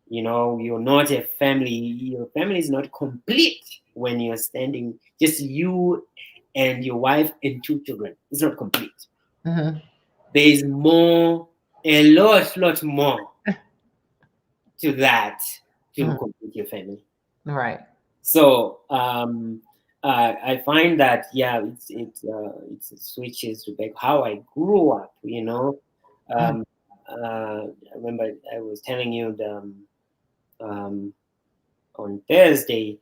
You're not a family. Your family is not complete when you're standing just you and your wife and 2 children. It's not complete. There's more, a lot more to that to complete your family. Right. So I find that it switches to back how I grew up. I remember I was telling you on Thursday,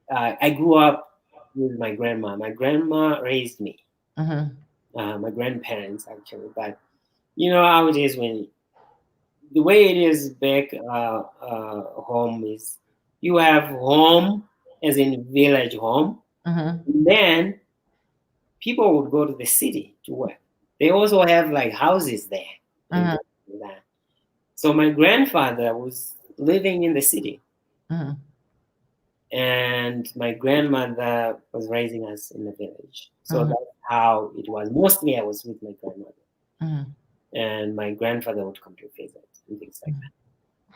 I grew up with my grandma. My grandma raised me. My grandparents actually, but you know how it is when the way it is back home is you have home as in village home, and then people would go to the city to work. They also have like houses there. And that. So my grandfather was living in the city, and my grandmother was raising us in the village. So that's how it was. Mostly I was with my grandmother, and my grandfather would come to visit and things like that.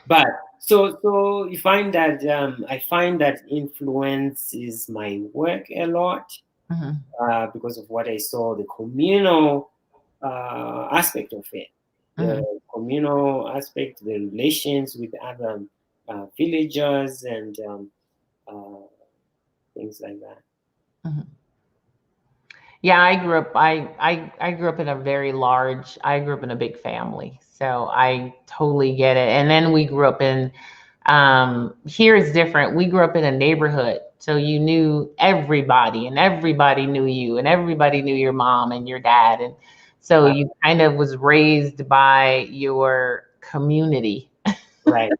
But so you find that I find that influences my work a lot, because of what I saw, the communal aspect of it, the communal aspect, the relations with other villagers and things like that. Yeah, I grew up. I grew up in a very large. I grew up in a big family, so I totally get it. And then we grew up in. Here it's different. We grew up in a neighborhood, so you knew everybody, and everybody knew you, and everybody knew your mom and your dad, and so you kind of was raised by your community. Right.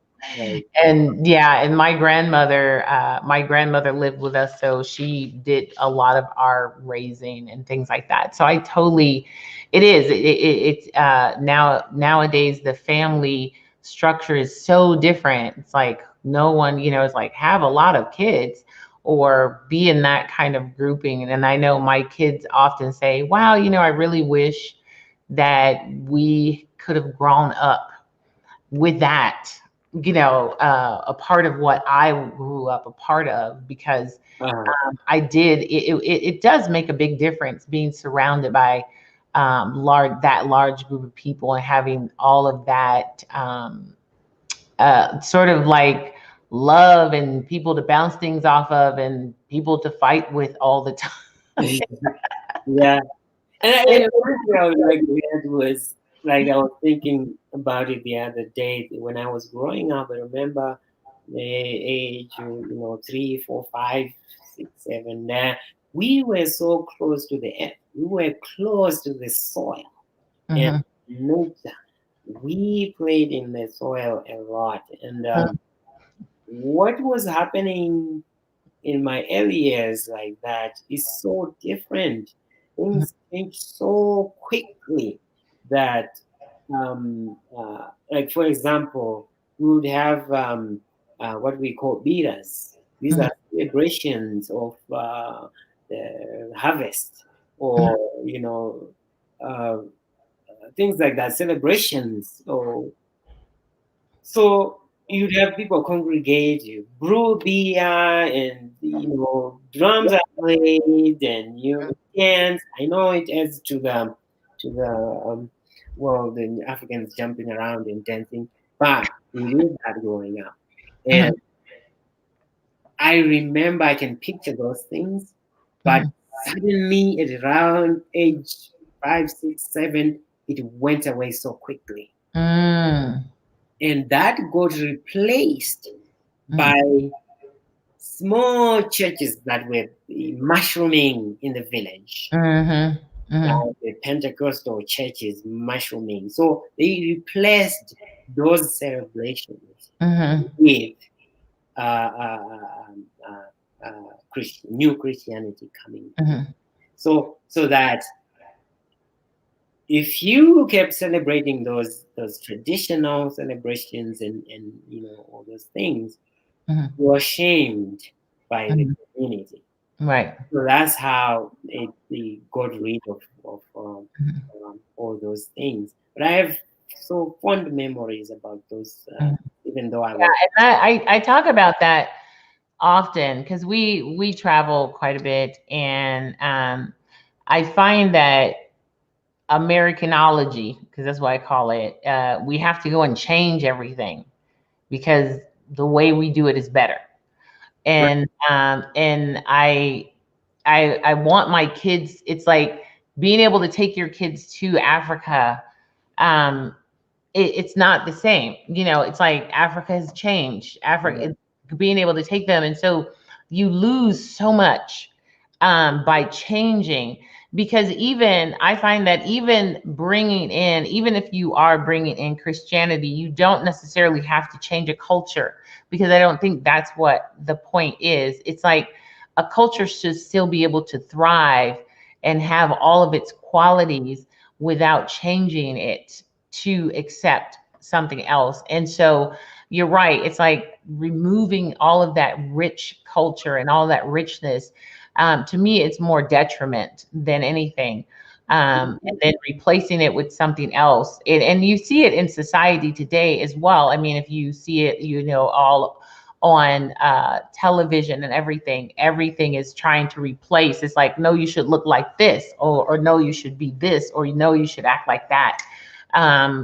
And yeah, and my grandmother lived with us, so she did a lot of our raising and things like that. So I totally, it's nowadays the family structure is so different. It's like no one, is like have a lot of kids or be in that kind of grouping. And I know my kids often say, wow, I really wish that we could have grown up with that, a part of what I grew up a part of, because it does make a big difference being surrounded by large group of people and having all of that sort of like love and people to bounce things off of and people to fight with all the time. Yeah. And one thing I was like, I was thinking about it the other day when I was growing up. I remember the age, 3, 4, 5, 6, 7. We were so close to the earth. We were close to the soil and nature. We played in the soil a lot. And what was happening in my early years like that is so different. Things change so quickly that, like for example, we would have what we call biras. These are celebrations of the harvest, or uh, things like that, celebrations. Or so you'd have people congregate, you brew beer, and drums are played, and you dance. I know it adds to the the Africans jumping around and dancing, but we did that growing up, and I remember I can picture those things, but suddenly at around age 5, 6, 7, it went away so quickly. And that got replaced by small churches that were mushrooming in the village. The Pentecostal churches mushrooming. So they replaced those celebrations with new Christianity coming. So that if you kept celebrating those traditional celebrations and all those things, you were shamed by the community. Right. So that's how they got rid of all those things. But I have so fond memories about those, even though I was. And I talk about that often because we travel quite a bit, and I find that Americanology, because that's what I call it, we have to go and change everything because the way we do it is better. And I want my kids, it's like being able to take your kids to Africa. It's not the same, it's like Africa has changed. Being able to take them, and so you lose so much by changing. Because even I find that even if you are bringing in Christianity, you don't necessarily have to change a culture, because I don't think that's what the point is. It's like a culture should still be able to thrive and have all of its qualities without changing it to accept something else. And so you're right. It's like removing all of that rich culture and all that richness. To me, it's more detriment than anything. And then replacing it with something else. And you see it in society today as well. I mean, if you see it, all on television and everything is trying to replace. It's like, no, you should look like this, or no, you should be this, or no, you should act like that.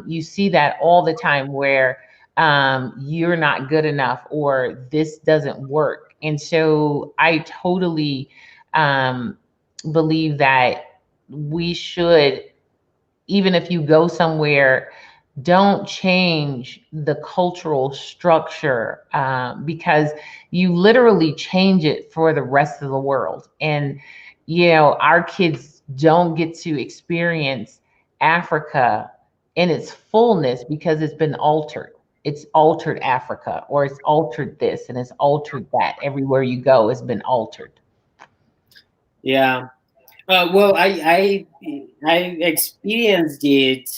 You see that all the time where you're not good enough, or this doesn't work. And so I totally believe that we should, even if you go somewhere, don't change the cultural structure, because you literally change it for the rest of the world. And, our kids don't get to experience Africa in its fullness because it's been altered. It's altered Africa, or it's altered this, and it's altered that. Everywhere you go, it's been altered. Yeah. Well, I experienced it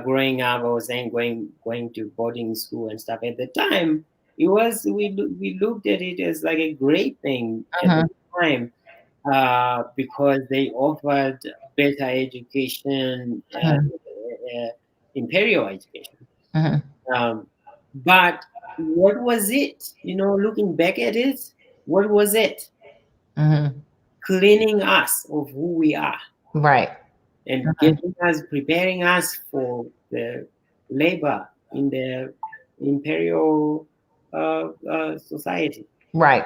growing up. I was saying going to boarding school and stuff. At the time, it was we looked at it as like a great thing at the time, because they offered better education, imperial education. But what was it? Looking back at it, what was it? Cleaning us of who we are, right, and preparing us for the labor in the imperial society. Right.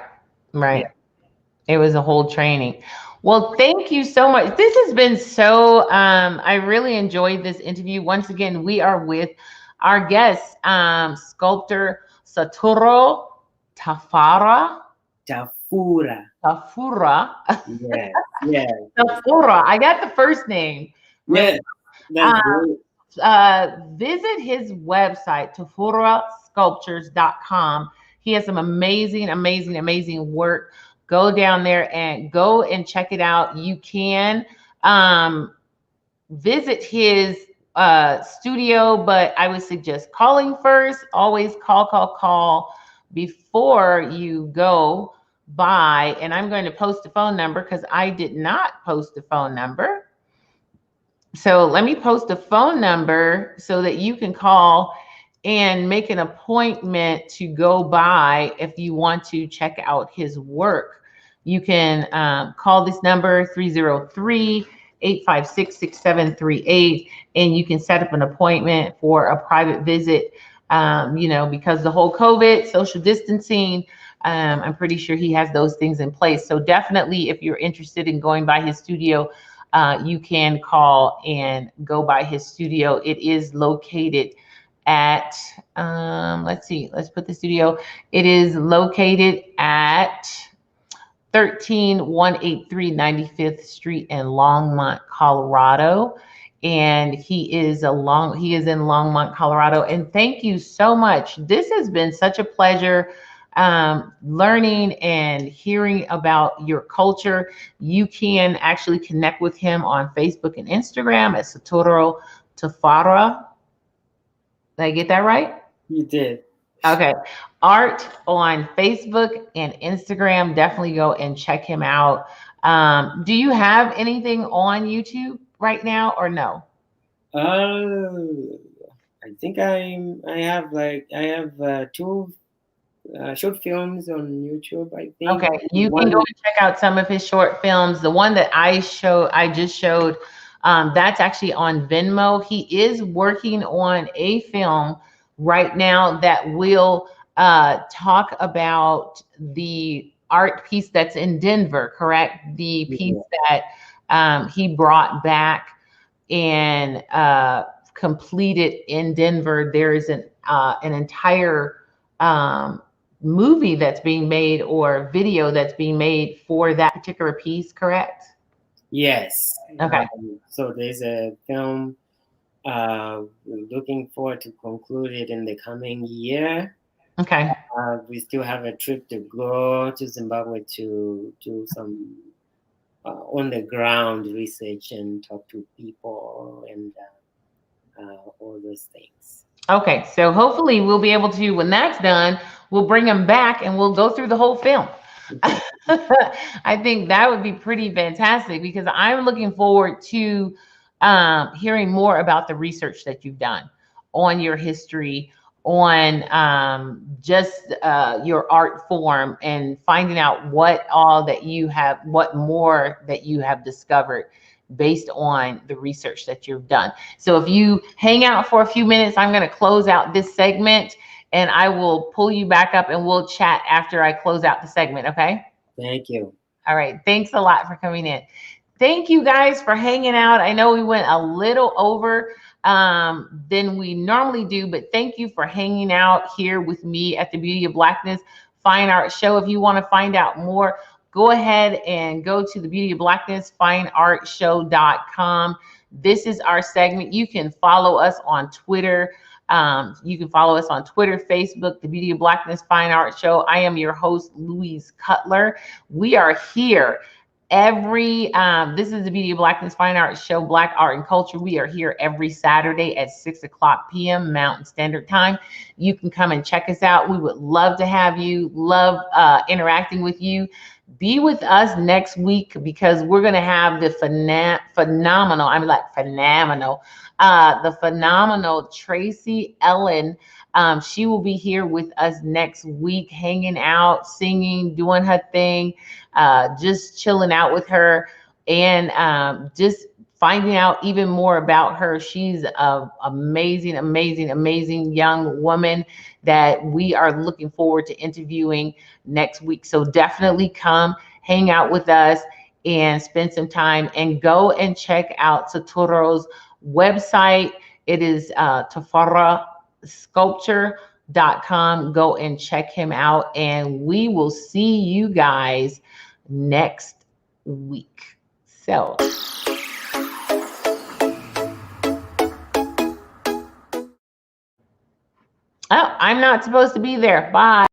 Yeah. It was a whole training. Well, thank you so much. This has been so, I really enjoyed this interview. Once again, we are with our guest, sculptor SaToro Tafura. Tafura. Yes. Tafura. I got the first name. Yes. Visit his website, TafuraSculptures.com. He has some amazing work go down there and go and check it out. You can visit his studio, but I would suggest calling first. Always call before you go by. And I'm going to post a phone number because I did not post a phone number. So let me post a phone number so that you can call and make an appointment to go by if you want to check out his work. You can call this number 303-856-6738, and you can set up an appointment for a private visit. You know, because the whole COVID, social distancing, I'm pretty sure he has those things in place. So definitely, if you're interested in going by his studio, you can call and go by his studio. It is located at, let's see, let's put the studio. It is located at 13183 95th Street in Longmont, Colorado. And he is in Longmont, Colorado. And thank you so much. This has been such a pleasure learning and hearing about your culture. You can actually connect with him on Facebook and Instagram at SaToro Tafura. Did I get that right? You did. Okay. Art on Facebook and Instagram. Definitely go and check him out. Do you have anything on YouTube right now or no? I think I have 2 short films on YouTube, I think. Okay, you can go and check out some of his short films. The one that I just showed, that's actually on Venmo. He is working on a film right now that will talk about the art piece that's in Denver, correct? The piece that he brought back and completed in Denver. There is an entire movie that's being made or video that's being made for that particular piece, correct? Yes. Okay. So there's a film. We're looking forward to conclude it in the coming year. Okay. We still have a trip to go to Zimbabwe to do some on the ground research and talk to people and all those things. Okay, so hopefully we'll be able to, when that's done, we'll bring them back and we'll go through the whole film. I think that would be pretty fantastic because I'm looking forward to hearing more about the research that you've done on your history, on just your art form, and finding out what more that you have discovered based on the research that you've done. So if you hang out for a few minutes, I'm going to close out this segment and I will pull you back up and we'll chat after I close out the segment. Okay. Thank you. All right. Thanks a lot for coming in. Thank you guys for hanging out. I know we went a little over than we normally do, but thank you for hanging out here with me at the Beauty of Blackness Fine Art Show. If you want to find out more, go ahead and go to the Beauty of Blackness fineartshow.com. This is our segment. You can follow us on Twitter. You can follow us on Twitter, Facebook, the Beauty of Blackness Fine Art Show. I am your host, Louise Cutler. We are here this is the Beauty of Blackness Fine Art Show, Black Art and Culture. We are here every Saturday at 6:00 p.m. Mountain Standard Time. You can come and check us out. We would love to have you, love interacting with you. Be with us next week because we're going to have the phenomenal Tracy Ellen. She will be here with us next week, hanging out, singing, doing her thing, just chilling out with her and just finding out even more about her. She's an amazing young woman that we are looking forward to interviewing next week. So definitely come hang out with us and spend some time and go and check out SaToro's website. It is Tafura Sculpture.com. Go and check him out and we will see you guys next week. So oh, I'm not supposed to be there. Bye.